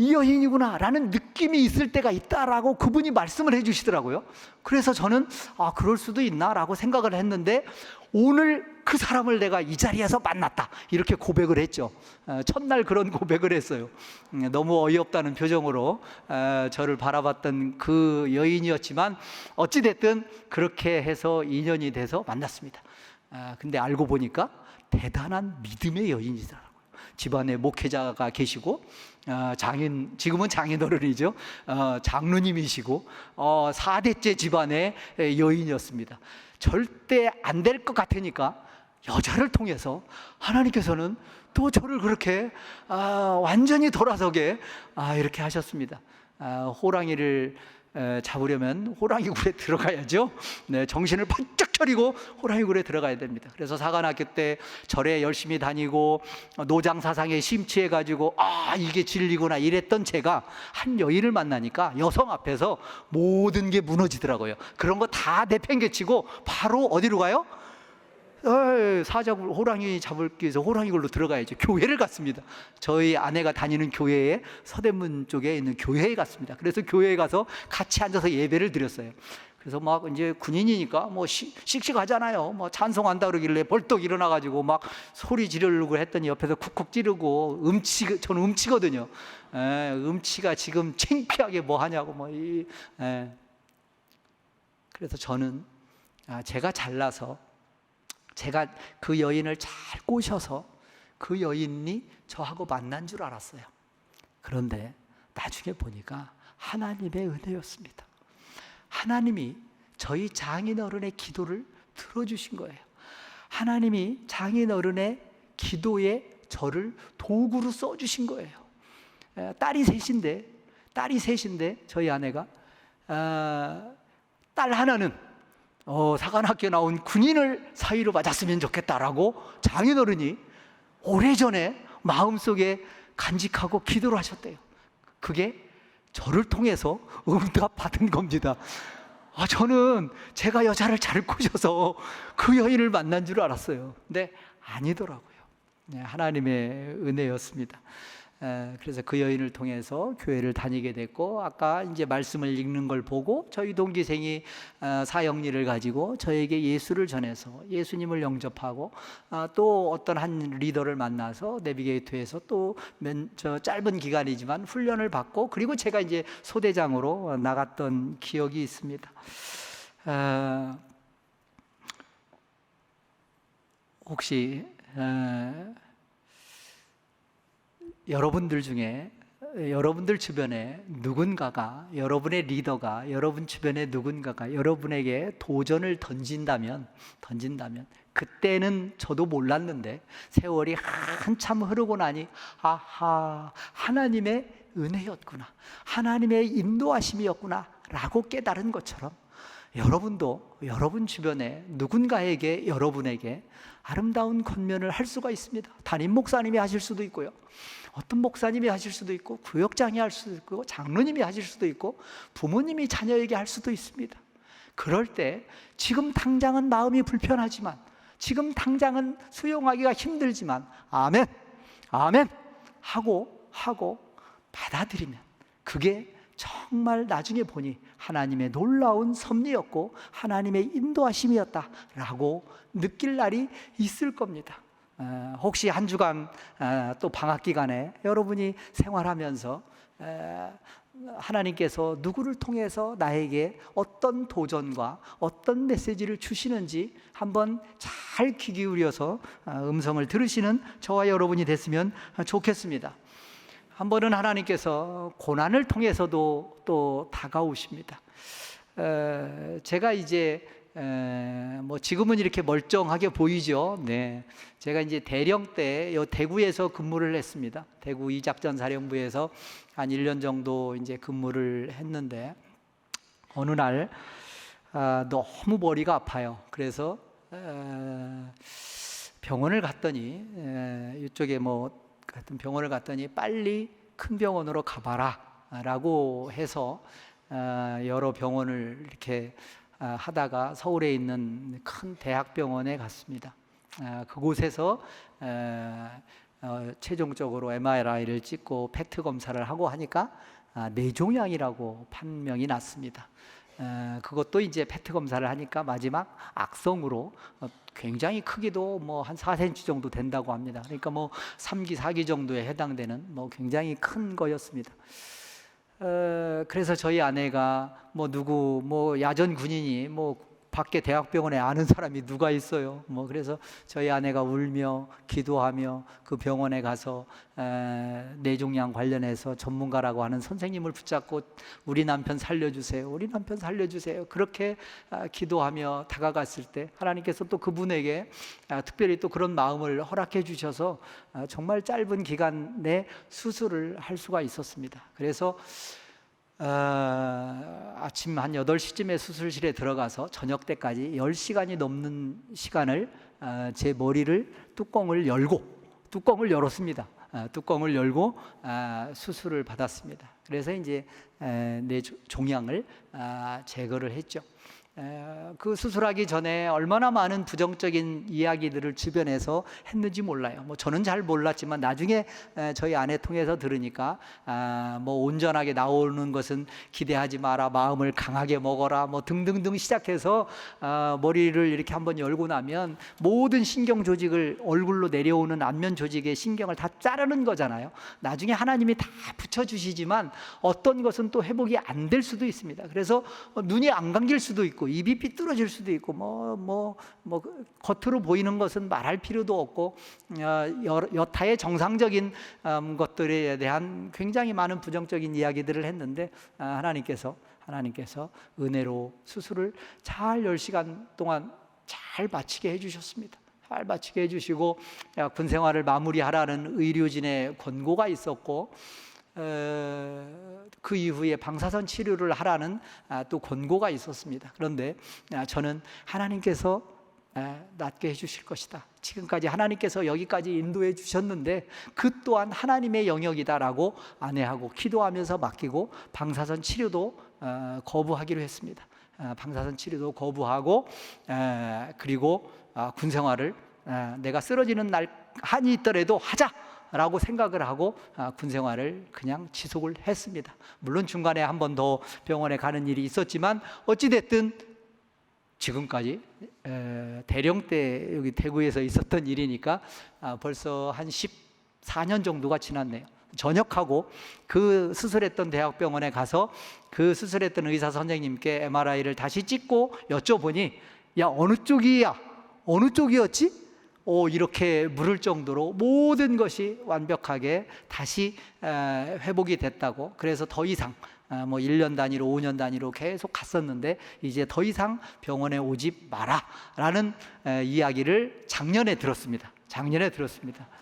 이 여인이구나 라는 느낌이 있을 때가 있다라고 그분이 말씀을 해주시더라고요. 그래서 저는 그럴 수도 있나 라고 생각을 했는데, 오늘 그 사람을 내가 이 자리에서 만났다 이렇게 고백을 했죠. 첫날 그런 고백을 했어요. 너무 어이없다는 표정으로 저를 바라봤던 그 여인이었지만 어찌됐든 그렇게 해서 인연이 돼서 만났습니다. 근데 알고 보니까 대단한 믿음의 여인이더라고요. 집안에 목회자가 계시고 지금은 장인어른이죠. 장로님이시고 4대째 집안의 여인이었습니다. 절대 안 될 것 같으니까 여자를 통해서 하나님께서는 또 저를 그렇게 완전히 돌아서게 이렇게 하셨습니다. 호랑이를 잡으려면 호랑이 굴에 들어가야죠. 네, 정신을 번쩍 차리고 호랑이 굴에 들어가야 됩니다. 그래서 사관학교 때 절에 열심히 다니고 노장 사상에 심취해가지고 이게 진리구나 이랬던 제가 한 여인을 만나니까 여성 앞에서 모든 게 무너지더라고요. 그런 거 다 내팽개치고 바로 어디로 가요? 사자굴, 호랑이 잡기 위해서 호랑이 굴로 들어가야죠. 교회를 갔습니다. 저희 아내가 다니는 교회에 서대문 쪽에 있는 교회에 갔습니다. 그래서 교회에 가서 같이 앉아서 예배를 드렸어요. 그래서 막 이제 군인이니까 뭐 씩씩하잖아요. 뭐 찬송한다 그러길래 벌떡 일어나가지고 막 소리 지르려고 했더니 옆에서 쿡쿡 찌르고 저는 음치거든요. 음치가 지금 창피하게 뭐 하냐고 그래서 저는 제가 잘나서 제가 그 여인을 잘 꼬셔서 그 여인이 저하고 만난 줄 알았어요. 그런데 나중에 보니까 하나님의 은혜였습니다. 하나님이 저희 장인어른의 기도를 들어주신 거예요. 하나님이 장인어른의 기도에 저를 도구로 써주신 거예요. 딸이 셋인데 저희 아내가 딸 하나는 사관학교 나온 군인을 사위로 맞았으면 좋겠다라고 장인어른이 오래전에 마음속에 간직하고 기도를 하셨대요. 그게 저를 통해서 응답 받은 겁니다. 저는 제가 여자를 잘 꼬셔서 그 여인을 만난 줄 알았어요. 근데 아니더라고요. 하나님의 은혜였습니다. 그래서 그 여인을 통해서 교회를 다니게 됐고, 아까 이제 말씀을 읽는 걸 보고 저희 동기생이 사역리를 가지고 저에게 예수를 전해서 예수님을 영접하고, 또 어떤 한 리더를 만나서 내비게이터에서 또 짧은 기간이지만 훈련을 받고, 그리고 제가 이제 소대장으로 나갔던 기억이 있습니다. 혹시 여러분들 중에, 여러분들 주변에 누군가가, 여러분의 리더가, 여러분 주변에 누군가가 여러분에게 도전을 던진다면 그때는 저도 몰랐는데 세월이 한참 흐르고 나니 하나님의 은혜였구나, 하나님의 인도하심이었구나 라고 깨달은 것처럼, 여러분도 여러분 주변에 누군가에게, 여러분에게 아름다운 권면을 할 수가 있습니다. 담임 목사님이 하실 수도 있고요, 어떤 목사님이 하실 수도 있고, 구역장이 할 수도 있고, 장로님이 하실 수도 있고, 부모님이 자녀에게 할 수도 있습니다. 그럴 때 지금 당장은 마음이 불편하지만, 지금 당장은 수용하기가 힘들지만 아멘 하고 받아들이면 그게 정말 나중에 보니 하나님의 놀라운 섭리였고 하나님의 인도하심이었다라고 느낄 날이 있을 겁니다. 혹시 한 주간 또 방학 기간에 여러분이 생활하면서 하나님께서 누구를 통해서 나에게 어떤 도전과 어떤 메시지를 주시는지 한번 잘 귀 기울여서 음성을 들으시는 저와 여러분이 됐으면 좋겠습니다. 한 번은 하나님께서 고난을 통해서도 또 다가오십니다. 제가 이제 뭐 지금은 이렇게 멀쩡하게 보이죠. 네, 제가 이제 대령 때 대구에서 근무를 했습니다. 대구 이작전사령부에서 한 1년 정도 이제 근무를 했는데 어느 날 너무 머리가 아파요. 그래서 병원을 갔더니 이쪽에 뭐 같은 병원을 갔더니 빨리 큰 병원으로 가봐라라고 해서 여러 병원을 이렇게 하다가 서울에 있는 큰 대학병원에 갔습니다. 그곳에서 최종적으로 MRI를 찍고 팩트 검사를 하고 하니까 뇌종양이라고 판명이 났습니다. 그것도 이제 팩트 검사를 하니까 마지막 악성으로 굉장히 크기도 뭐 한 4cm 정도 된다고 합니다. 그러니까 뭐 3기, 4기 정도에 해당되는 뭐 굉장히 큰 거였습니다. 그래서 저희 아내가 뭐 누구 뭐 야전 군인이 뭐 밖에 대학병원에 아는 사람이 누가 있어요. 뭐 그래서 저희 아내가 울며 기도하며 그 병원에 가서 뇌종양 관련해서 전문가라고 하는 선생님을 붙잡고 우리 남편 살려주세요, 우리 남편 살려주세요, 그렇게 기도하며 다가갔을 때 하나님께서 또 그분에게 특별히 또 그런 마음을 허락해 주셔서 정말 짧은 기간 내 수술을 할 수가 있었습니다. 그래서 아침 한 8시쯤에 수술실에 들어가서 저녁 때까지 10시간이 넘는 시간을 제 머리를 뚜껑을 열었습니다. 뚜껑을 열고 수술을 받았습니다. 그래서 이제 내 종양을 제거를 했죠. 그 수술하기 전에 얼마나 많은 부정적인 이야기들을 주변에서 했는지 몰라요. 뭐 저는 잘 몰랐지만 나중에 저희 아내 통해서 들으니까 뭐 온전하게 나오는 것은 기대하지 마라, 마음을 강하게 먹어라, 뭐 등등등 시작해서 머리를 이렇게 한번 열고 나면 모든 신경 조직을 얼굴로 내려오는 안면 조직의 신경을 다 자르는 거잖아요. 나중에 하나님이 다 붙여주시지만 어떤 것은 또 회복이 안 될 수도 있습니다. 그래서 눈이 안 감길 수도 있고 입이 삐뚤어질 수도 있고 뭐 겉으로 보이는 것은 말할 필요도 없고 여타의 정상적인 것들에 대한 굉장히 많은 부정적인 이야기들을 했는데 하나님께서 은혜로 수술을 잘 10시간 동안 잘 마치게 해주셨습니다. 잘 마치게 해주시고 군 생활을 마무리하라는 의료진의 권고가 있었고 그 이후에 방사선 치료를 하라는 또 권고가 있었습니다. 그런데 저는 하나님께서 낫게 해주실 것이다, 지금까지 하나님께서 여기까지 인도해 주셨는데 그 또한 하나님의 영역이다라고 아내하고 기도하면서 맡기고 방사선 치료도 거부하기로 했습니다. 방사선 치료도 거부하고 그리고 군 생활을 내가 쓰러지는 날 한이 있더라도 하자 라고 생각을 하고 군 생활을 그냥 지속을 했습니다. 물론 중간에 한 번 더 병원에 가는 일이 있었지만 어찌됐든 지금까지 대령 때 여기 대구에서 있었던 일이니까 벌써 한 14년 정도가 지났네요. 전역하고 그 수술했던 대학병원에 가서 그 수술했던 의사 선생님께 MRI를 다시 찍고 여쭤보니 야 어느 쪽이었지? 이렇게 물을 정도로 모든 것이 완벽하게 다시 회복이 됐다고. 그래서 더 이상 뭐 1년 단위로 5년 단위로 계속 갔었는데 이제 더 이상 병원에 오지 마라 라는 이야기를 작년에 들었습니다.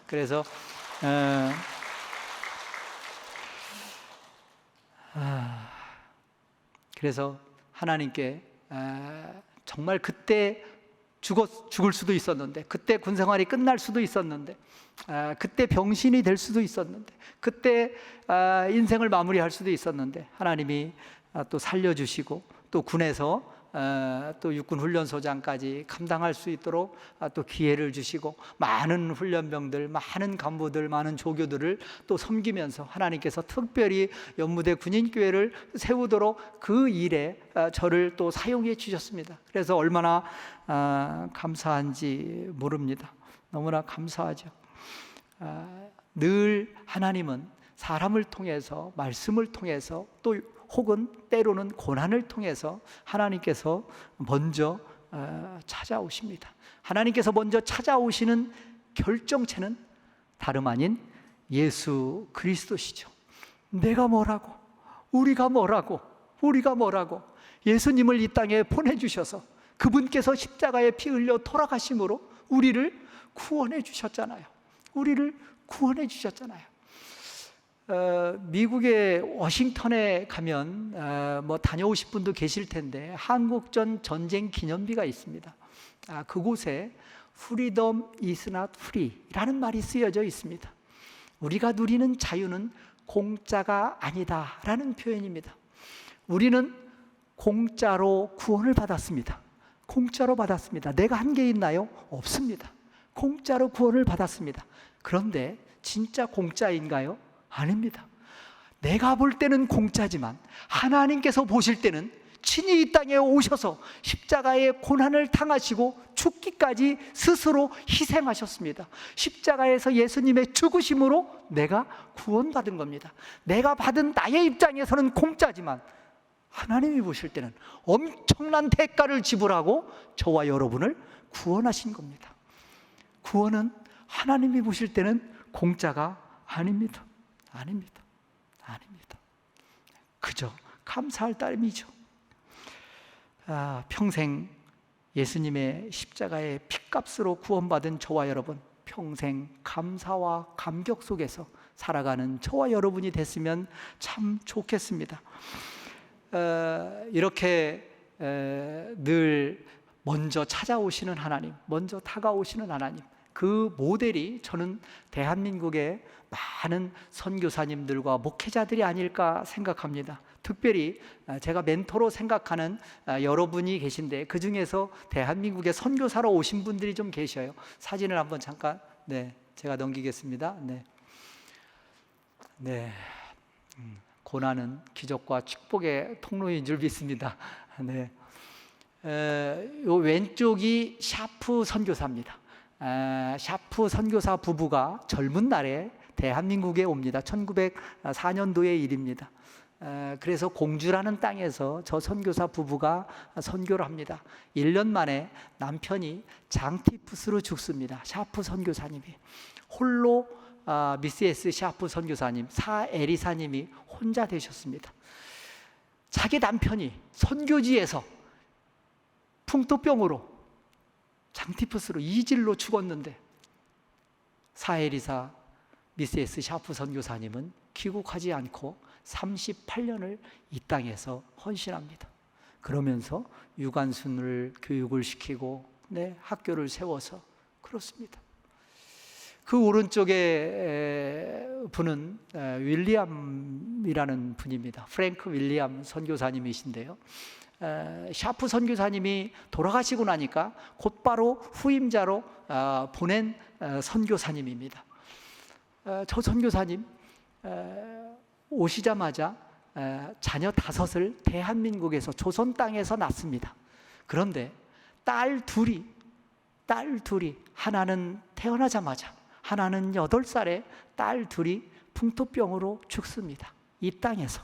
그래서 그래서 하나님께 정말 그때 죽을 수도 있었는데, 그때 군생활이 끝날 수도 있었는데, 그때 병신이 될 수도 있었는데, 그때 인생을 마무리할 수도 있었는데 하나님이 또 살려주시고 또 군에서 또 육군훈련소장까지 감당할 수 있도록 또 기회를 주시고 많은 훈련병들, 많은 간부들, 많은 조교들을 또 섬기면서 하나님께서 특별히 연무대 군인교회를 세우도록 그 일에 저를 또 사용해 주셨습니다. 그래서 얼마나 감사한지 모릅니다. 너무나 감사하죠. 늘 하나님은 사람을 통해서, 말씀을 통해서, 또 혹은 때로는 고난을 통해서 하나님께서 먼저 찾아오십니다. 하나님께서 먼저 찾아오시는 결정체는 다름 아닌 예수 그리스도시죠. 내가 뭐라고, 우리가 뭐라고 예수님을 이 땅에 보내주셔서 그분께서 십자가에 피 흘려 돌아가심으로 우리를 구원해 주셨잖아요. 미국의 워싱턴에 가면 뭐 다녀오실 분도 계실 텐데 한국전 전쟁 기념비가 있습니다. 그곳에 Freedom is not free라는 말이 쓰여져 있습니다. 우리가 누리는 자유는 공짜가 아니다라는 표현입니다. 우리는 공짜로 구원을 받았습니다. 내가 한 게 있나요? 없습니다. 공짜로 구원을 받았습니다. 그런데 진짜 공짜인가요? 아닙니다. 내가 볼 때는 공짜지만 하나님께서 보실 때는 친히 이 땅에 오셔서 십자가의 고난을 당하시고 죽기까지 스스로 희생하셨습니다. 십자가에서 예수님의 죽으심으로 내가 구원받은 겁니다. 내가 받은 나의 입장에서는 공짜지만 하나님이 보실 때는 엄청난 대가를 지불하고 저와 여러분을 구원하신 겁니다. 구원은 하나님이 보실 때는 공짜가 아닙니다. 그저 감사할 따름이죠. 평생 예수님의 십자가의 핏값으로 구원받은 저와 여러분, 평생 감사와 감격 속에서 살아가는 저와 여러분이 됐으면 참 좋겠습니다. 이렇게 늘 먼저 찾아오시는 하나님, 먼저 다가오시는 하나님, 그 모델이 저는 대한민국의 많은 선교사님들과 목회자들이 아닐까 생각합니다. 특별히 제가 멘토로 생각하는 여러분이 계신데 그 중에서 대한민국에 선교사로 오신 분들이 좀 계셔요. 사진을 한번 잠깐 제가 넘기겠습니다. 고난은 기적과 축복의 통로인 줄 믿습니다. 요 왼쪽이 샤프 선교사입니다. 샤프 선교사 부부가 젊은 날에 대한민국에 옵니다. 1904년도의 일입니다. 그래서 공주라는 땅에서 저 선교사 부부가 선교를 합니다. 1년 만에 남편이 장티푸스로 죽습니다. 샤프 선교사님이 홀로 미스 샤프 선교사님, 사 에리사님이 혼자 되셨습니다. 자기 남편이 선교지에서 풍토병으로 장티푸스로 이질로 죽었는데 사 에리사 미스 샤프 선교사님은 귀국하지 않고 38년을 이 땅에서 헌신합니다. 그러면서 유관순을 교육을 시키고 학교를 세워서 그렇습니다. 그 오른쪽에 분은 윌리엄이라는 분입니다. 프랭크 윌리엄 선교사님이신데요. 샤프 선교사님이 돌아가시고 나니까 곧바로 후임자로 보낸 선교사님입니다. 저 선교사님 오시자마자 자녀 5을 대한민국에서 조선 땅에서 낳습니다. 그런데 딸 둘이 하나는 태어나자마자, 하나는 8살에 딸 둘이 풍토병으로 죽습니다. 이 땅에서.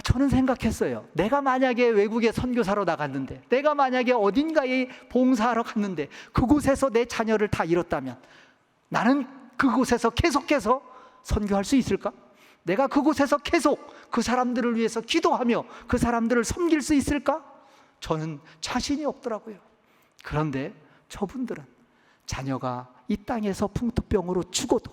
저는 생각했어요. 내가 만약에 외국에 선교사로 나갔는데, 내가 만약에 어딘가에 봉사하러 갔는데 그곳에서 내 자녀를 다 잃었다면 나는 그곳에서 계속해서 선교할 수 있을까? 내가 그곳에서 계속 그 사람들을 위해서 기도하며 그 사람들을 섬길 수 있을까? 저는 자신이 없더라고요. 그런데 저분들은 자녀가 이 땅에서 풍토병으로 죽어도,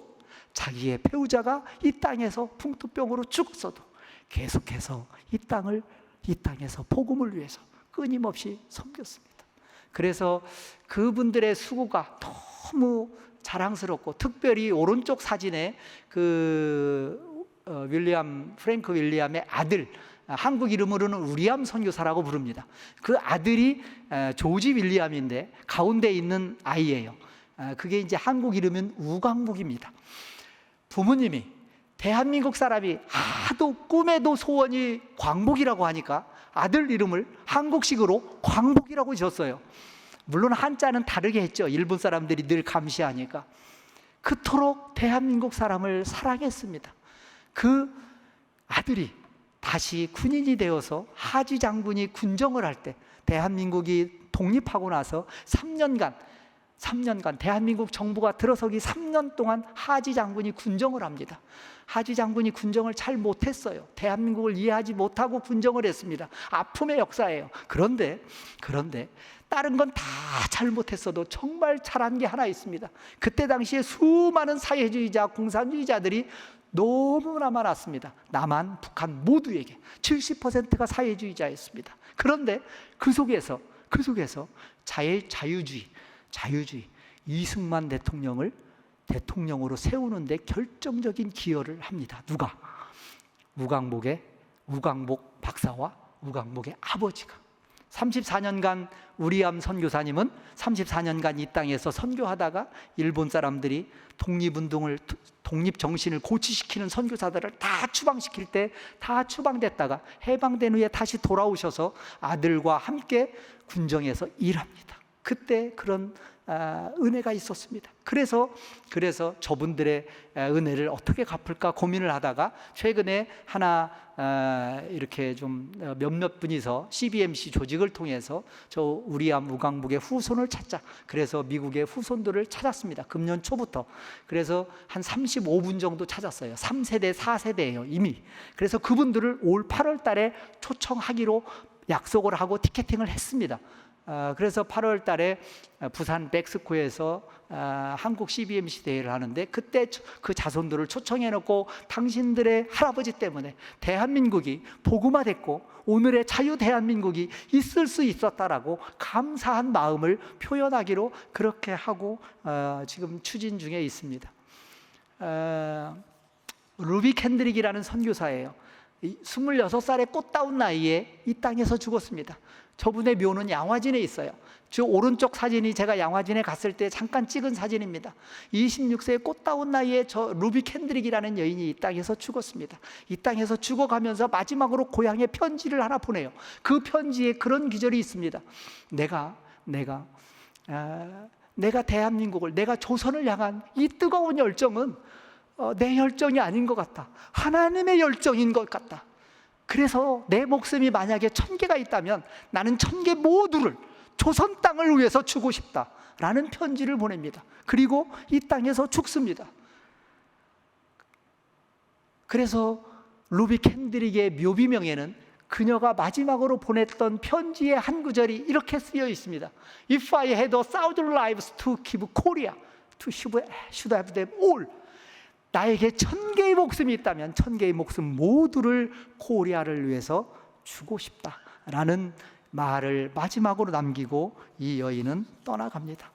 자기의 배우자가 이 땅에서 풍토병으로 죽었어도 계속해서 이 땅에서 복음을 위해서 끊임없이 섬겼습니다. 그래서 그분들의 수고가 너무 자랑스럽고, 특별히 오른쪽 사진에 프랭크 윌리엄의 아들, 한국 이름으로는 우리암 선교사라고 부릅니다. 그 아들이 조지 윌리엄인데 가운데 있는 아이예요. 그게 이제 한국 이름은 우광복입니다. 부모님이 대한민국 사람이 하도 꿈에도 소원이 광복이라고 하니까 아들 이름을 한국식으로 광복이라고 지었어요. 물론 한자는 다르게 했죠. 일본 사람들이 늘 감시하니까. 그토록 대한민국 사람을 사랑했습니다. 그 아들이 다시 군인이 되어서 하지 장군이 군정을 할 때, 대한민국이 독립하고 나서 3년간 대한민국 정부가 들어서기 3년 동안 하지 장군이 군정을 합니다. 하지 장군이 군정을 잘 못했어요. 대한민국을 이해하지 못하고 군정을 했습니다. 아픔의 역사예요. 그런데 다른 건 다 잘못했어도 정말 잘한 게 하나 있습니다. 그때 당시에 수많은 사회주의자, 공산주의자들이 너무나 많았습니다. 남한, 북한 모두에게 70%가 사회주의자였습니다. 그런데 그 속에서 자유주의 이승만 대통령을 대통령으로 세우는데 결정적인 기여를 합니다. 누가? 우광복 박사와 우광복의 아버지가. 34년간 우리암 선교사님은 34년간 이 땅에서 선교하다가 일본 사람들이 독립 정신을 고취시키는 선교사들을 다 추방시킬 때 다 추방됐다가 해방된 후에 다시 돌아오셔서 아들과 함께 군정에서 일합니다. 그때 그런 은혜가 있었습니다. 그래서 저분들의 은혜를 어떻게 갚을까 고민을 하다가 최근에 하나 이렇게 좀 몇몇 분이서 CBMC 조직을 통해서 저 우리암 우광복의 후손을 찾자. 그래서 미국의 후손들을 찾았습니다. 금년 초부터. 그래서 한 35분 정도 찾았어요. 3세대, 4세대예요, 이미. 그래서 그분들을 올 8월 달에 초청하기로 약속을 하고 티켓팅을 했습니다. 그래서 8월 달에 부산 백스코에서 한국 CBMC 대회를 하는데 그때 그 자손들을 초청해 놓고 당신들의 할아버지 때문에 대한민국이 복음화됐고 오늘의 자유 대한민국이 있을 수 있었다라고 감사한 마음을 표현하기로 그렇게 하고 지금 추진 중에 있습니다. 루비 캔드릭이라는 선교사예요. 26살의 꽃다운 나이에 이 땅에서 죽었습니다. 저분의 묘는 양화진에 있어요. 저 오른쪽 사진이 제가 양화진에 갔을 때 잠깐 찍은 사진입니다. 26세의 꽃다운 나이에 저 루비 캔드릭이라는 여인이 이 땅에서 죽었습니다. 이 땅에서 죽어가면서 마지막으로 고향에 편지를 하나 보내요. 그 편지에 그런 기절이 있습니다. 내가 대한민국을, 내가 조선을 향한 이 뜨거운 열정은 내 열정이 아닌 것 같다. 하나님의 열정인 것 같다. 그래서 내 목숨이 만약에 1000개가 있다면 나는 1000개 모두를 조선 땅을 위해서 주고 싶다라는 편지를 보냅니다. 그리고 이 땅에서 죽습니다. 그래서 루비 캔드릭의 묘비명에는 그녀가 마지막으로 보냈던 편지의 한 구절이 이렇게 쓰여 있습니다. If I had 1,000 lives to give Korea, should have them all. 나에게 1000개의 목숨이 있다면 1000개의 목숨 모두를 코리아를 위해서 주고 싶다라는 말을 마지막으로 남기고 이 여인은 떠나갑니다.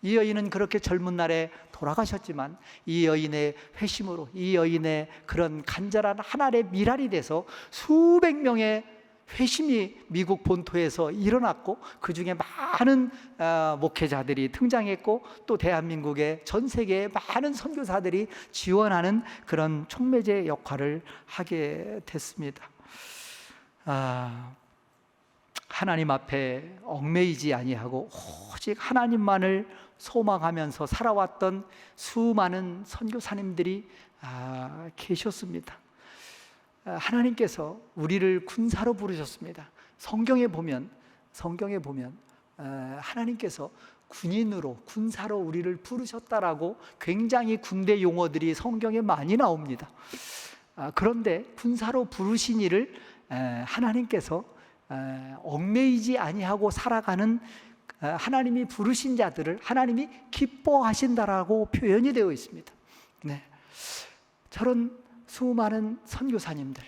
이 여인은 그렇게 젊은 날에 돌아가셨지만 이 여인의 회심으로, 이 여인의 그런 간절한 하나님의 미랄이 돼서 수백 명의 회심이 미국 본토에서 일어났고 그 중에 많은 목회자들이 등장했고 또 대한민국의 전 세계의 많은 선교사들이 지원하는 그런 촉매제 역할을 하게 됐습니다. 하나님 앞에 얽매이지 아니하고 오직 하나님만을 소망하면서 살아왔던 수많은 선교사님들이 계셨습니다. 하나님께서 우리를 군사로 부르셨습니다. 성경에 보면 하나님께서 군사로 우리를 부르셨다라고 굉장히 군대 용어들이 성경에 많이 나옵니다. 그런데 군사로 부르신 이를 하나님께서 얽매이지 아니하고 살아가는 하나님이 부르신 자들을 하나님이 기뻐하신다라고 표현이 되어 있습니다. 네. 저런 수많은 선교사님들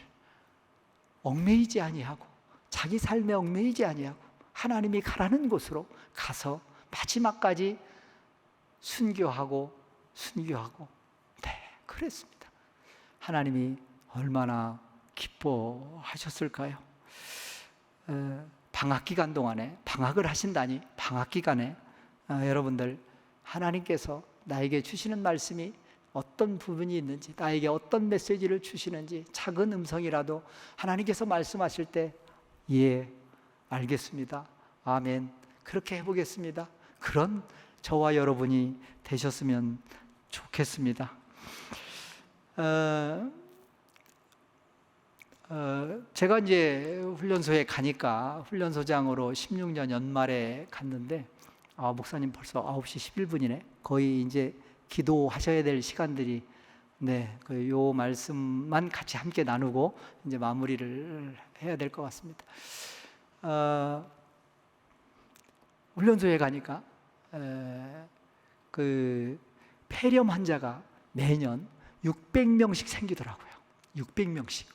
얽매이지 아니하고 자기 삶에 얽매이지 아니하고 하나님이 가라는 곳으로 가서 마지막까지 순교하고 네, 그랬습니다. 하나님이 얼마나 기뻐하셨을까요? 방학 기간 동안에 방학을 하신다니 방학 기간에 여러분들 하나님께서 나에게 주시는 말씀이 어떤 부분이 있는지 나에게 어떤 메시지를 주시는지 작은 음성이라도 하나님께서 말씀하실 때 예, 알겠습니다. 아멘. 그렇게 해보겠습니다. 그런 저와 여러분이 되셨으면 좋겠습니다. 제가 이제 훈련소에 가니까 훈련소장으로 16년 연말에 갔는데 목사님 벌써 9시 11분이네. 거의 이제 기도하셔야 될 시간들이 요 말씀만 같이 함께 나누고 이제 마무리를 해야 될 것 같습니다. 훈련소에 가니까 그 폐렴 환자가 매년 600명씩 생기더라고요. 600명씩.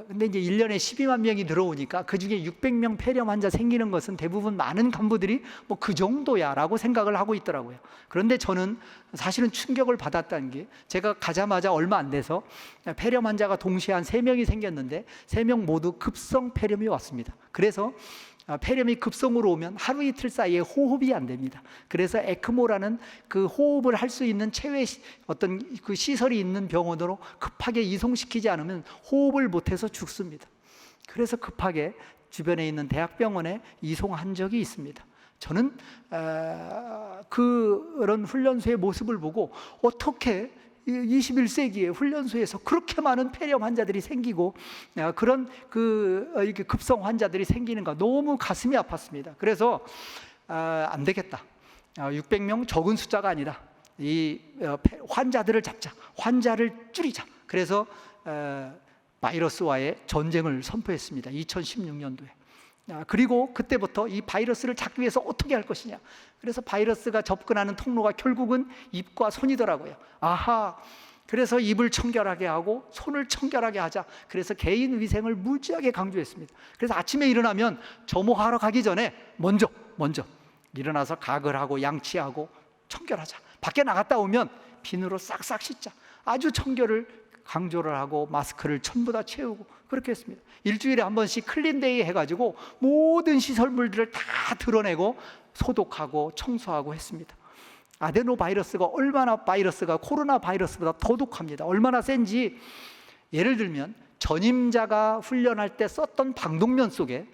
근데 이제 1년에 12만 명이 들어오니까 그 중에 600명 폐렴 환자 생기는 것은 대부분 많은 간부들이 뭐 그 정도야 라고 생각을 하고 있더라고요. 그런데 저는 사실은 충격을 받았다는 게, 제가 가자마자 얼마 안 돼서 폐렴 환자가 동시에 한 3명이 생겼는데 3명 모두 급성 폐렴이 왔습니다. 그래서 폐렴이 급성으로 오면 하루 이틀 사이에 호흡이 안 됩니다. 그래서 에크모라는 그 호흡을 할 수 있는 체외 어떤 그 시설이 있는 병원으로 급하게 이송시키지 않으면 호흡을 못해서 죽습니다. 그래서 급하게 주변에 있는 대학병원에 이송한 적이 있습니다. 저는 그런 훈련소의 모습을 보고 어떻게 21세기에 훈련소에서 그렇게 많은 폐렴 환자들이 생기고 그런 이렇게 급성 환자들이 생기는가 너무 가슴이 아팠습니다. 그래서 안 되겠다. 600명 적은 숫자가 아니라 이 환자들을 잡자. 환자를 줄이자. 그래서 바이러스와의 전쟁을 선포했습니다. 2016년도에. 그리고 그때부터 이 바이러스를 잡기 위해서 어떻게 할 것이냐. 그래서 바이러스가 접근하는 통로가 결국은 입과 손이더라고요. 그래서 입을 청결하게 하고 손을 청결하게 하자. 그래서 개인 위생을 무지하게 강조했습니다. 그래서 아침에 일어나면 점호하러 가기 전에 먼저 일어나서 가글하고 양치하고 청결하자. 밖에 나갔다 오면 비누로 싹싹 씻자. 아주 청결을 강조를 하고 마스크를 전부 다 채우고 그렇게 했습니다. 일주일에 한 번씩 클린데이 해가지고 모든 시설물들을 다 드러내고 소독하고 청소하고 했습니다. 아데노 바이러스가 코로나 바이러스보다 더 독합니다. 얼마나 센지, 예를 들면 전임자가 훈련할 때 썼던 방독면 속에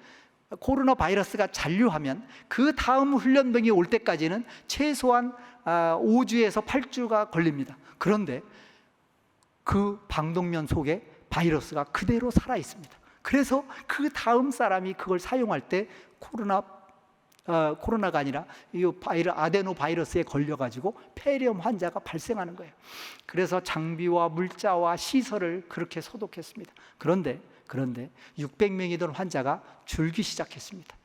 코로나 바이러스가 잔류하면 그 다음 훈련병이 올 때까지는 최소한 5주에서 8주가 걸립니다. 그런데 그 방독면 속에 바이러스가 그대로 살아 있습니다. 그래서 그 다음 사람이 그걸 사용할 때 코로나가 아니라 이 아데노 바이러스에 걸려가지고 폐렴 환자가 발생하는 거예요. 그래서 장비와 물자와 시설을 그렇게 소독했습니다. 그런데 600명이던 환자가 줄기 시작했습니다.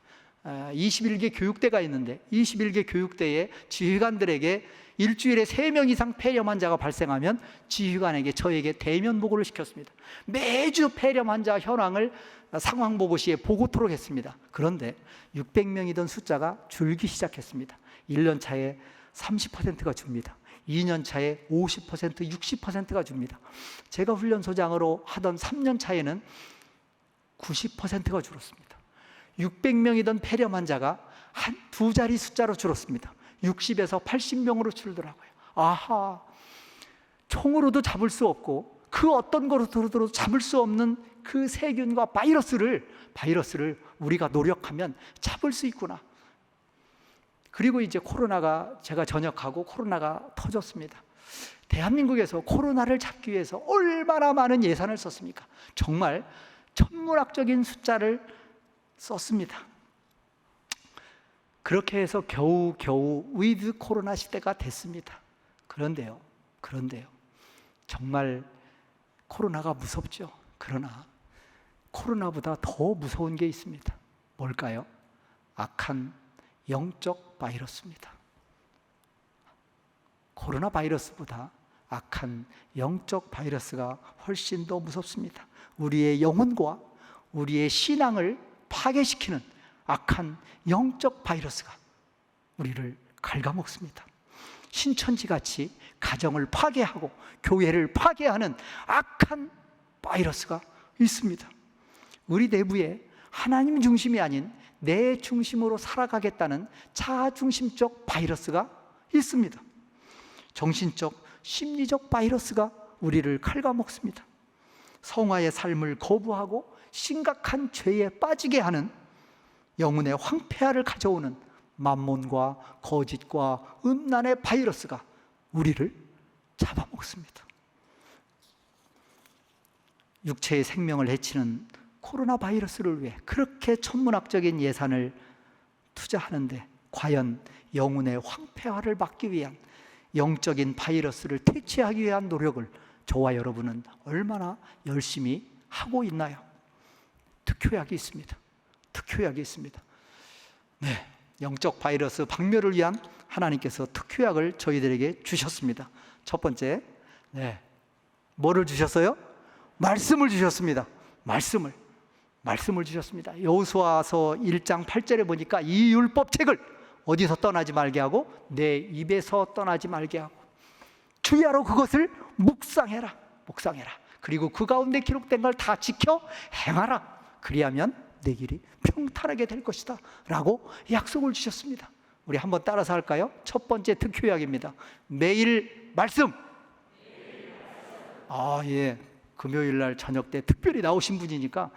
21개 교육대가 있는데 21개 교육대의 지휘관들에게 일주일에 3명 이상 폐렴 환자가 발생하면 지휘관에게 저에게 대면 보고를 시켰습니다. 매주 폐렴 환자 현황을 상황 보고 시에 보고토록 했습니다. 그런데 600명이던 숫자가 줄기 시작했습니다. 1년 차에 30%가 줍니다. 2년 차에 50%, 60%가 줍니다. 제가 훈련소장으로 하던 3년 차에는 90%가 줄었습니다. 600명이던 폐렴 환자가 한 2자리 숫자로 줄었습니다. 60에서 80명으로 줄더라고요. 총으로도 잡을 수 없고 그 어떤 거로도 잡을 수 없는 그 세균과 바이러스를 우리가 노력하면 잡을 수 있구나. 그리고 이제 제가 전역하고 코로나가 터졌습니다. 대한민국에서 코로나를 잡기 위해서 얼마나 많은 예산을 썼습니까? 정말 천문학적인 숫자를 썼습니다. 그렇게 해서 겨우 위드 코로나 시대가 됐습니다. 그런데요, 정말 코로나가 무섭죠. 그러나 코로나보다 더 무서운 게 있습니다. 뭘까요? 악한 영적 바이러스입니다. 코로나 바이러스보다 악한 영적 바이러스가 훨씬 더 무섭습니다. 우리의 영혼과 우리의 신앙을 파괴시키는 악한 영적 바이러스가 우리를 갉아먹습니다. 신천지같이 가정을 파괴하고 교회를 파괴하는 악한 바이러스가 있습니다. 우리 내부에 하나님 중심이 아닌 내 중심으로 살아가겠다는 자아중심적 바이러스가 있습니다. 정신적, 심리적 바이러스가 우리를 영혼의 황폐화를 가져오는 만몬과 거짓과 음란의 바이러스가 우리를 잡아먹습니다. 육체의 생명을 해치는 코로나 바이러스를 위해 그렇게 천문학적인 예산을 투자하는데 과연 영혼의 황폐화를 막기 위한 영적인 바이러스를 퇴치하기 위한 노력을 저와 여러분은 얼마나 열심히 하고 있나요? 특효약이 있습니다. 특효약이 있습니다. 네, 영적 바이러스 박멸을 위한 하나님께서 특효약을 저희들에게 주셨습니다. 첫 번째, 뭐를 주셨어요? 말씀을 주셨습니다. 말씀을 주셨습니다. 여호수아서 1장 8절에 보니까 이 율법책을 어디서 떠나지 말게 하고 내 입에서 떠나지 말게 하고 주야로 그것을 묵상해라. 그리고 그 가운데 기록된 걸 다 지켜 행하라. 그리하면 내 길이 평탄하게 될 것이다 라고 약속을 주셨습니다. 우리 한번 따라서 할까요? 첫 번째 특효약입니다. 매일 말씀. 예. 금요일 날 저녁 때 특별히 나오신 분이니까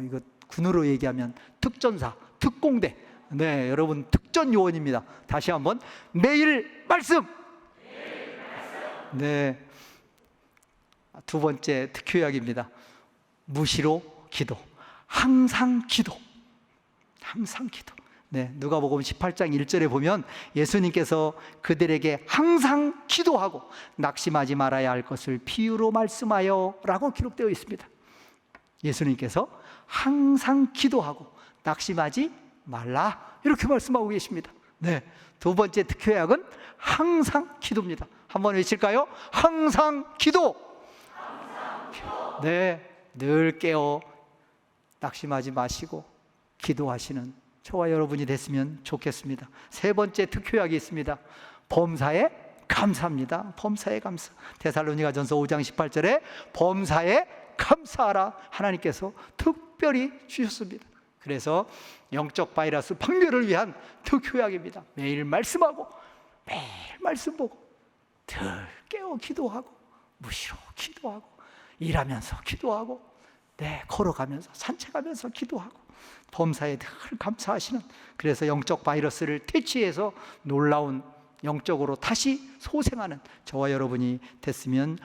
이거 군으로 얘기하면 특전사, 특공대. 네, 여러분 특전 요원입니다. 다시 한번 매일 말씀. 네. 두 번째 특효약입니다. 무시로 기도. 항상 기도. 네, 누가복음 18장 1절에 보면 예수님께서 그들에게 항상 기도하고 낙심하지 말아야 할 것을 비유로 말씀하여 라고 기록되어 있습니다. 예수님께서 항상 기도하고 낙심하지 말라 이렇게 말씀하고 계십니다. 네, 두 번째 특효약은 항상 기도입니다. 한번 외칠까요? 항상 기도. 네, 늘 깨어 낙심하지 마시고 기도하시는 저와 여러분이 됐으면 좋겠습니다. 세 번째 특효약이 있습니다. 범사에 감사합니다. 범사에 감사. 데살로니가전서 5장 18절에 범사에 감사하라 하나님께서 특별히 주셨습니다. 그래서 영적 바이러스 박멸을 위한 특효약입니다. 매일 말씀하고 매일 말씀 보고 늘 깨어 기도하고 무시로 기도하고 일하면서 기도하고 걸어가면서 산책하면서 기도하고 범사에 늘 감사하시는, 그래서 영적 바이러스를 퇴치해서 놀라운 영적으로 다시 소생하는 저와 여러분이 됐으면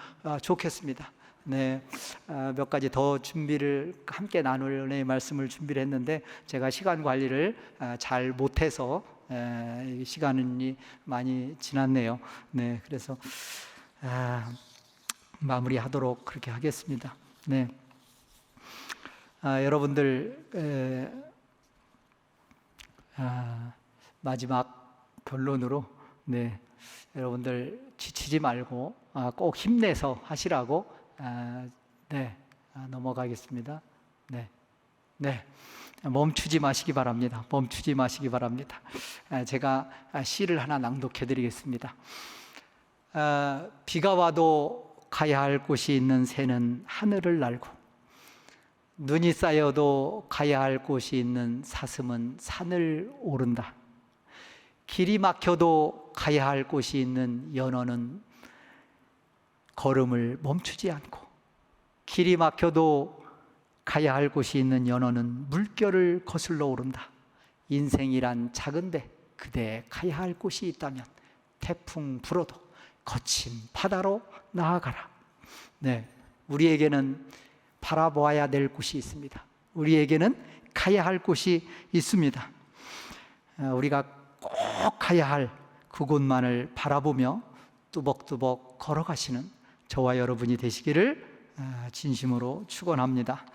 좋겠습니다. 네, 몇 가지 더 준비를 함께 나눌 말씀을 준비를 했는데 제가 시간 관리를 잘 못해서 시간이 많이 지났네요. 네, 그래서 마무리하도록 그렇게 하겠습니다. 네. 여러분들 마지막 결론으로 여러분들 지치지 말고 꼭 힘내서 하시라고 넘어가겠습니다. 멈추지 마시기 바랍니다. 제가 시를 하나 낭독해 드리겠습니다. 비가 와도 가야 할 곳이 있는 새는 하늘을 날고 눈이 쌓여도 가야 할 곳이 있는 사슴은 산을 오른다. 길이 막혀도 가야 할 곳이 있는 연어는 걸음을 멈추지 않고, 길이 막혀도 가야 할 곳이 있는 연어는 물결을 거슬러 오른다. 인생이란 작은 배, 그대 가야 할 곳이 있다면 태풍 불어도 거친 바다로 나아가라. 우리에게는 바라보아야 될 곳이 있습니다. 우리에게는 가야 할 곳이 있습니다. 우리가 꼭 가야 할 그곳만을 바라보며 뚜벅뚜벅 걸어가시는 저와 여러분이 되시기를 진심으로 축원합니다.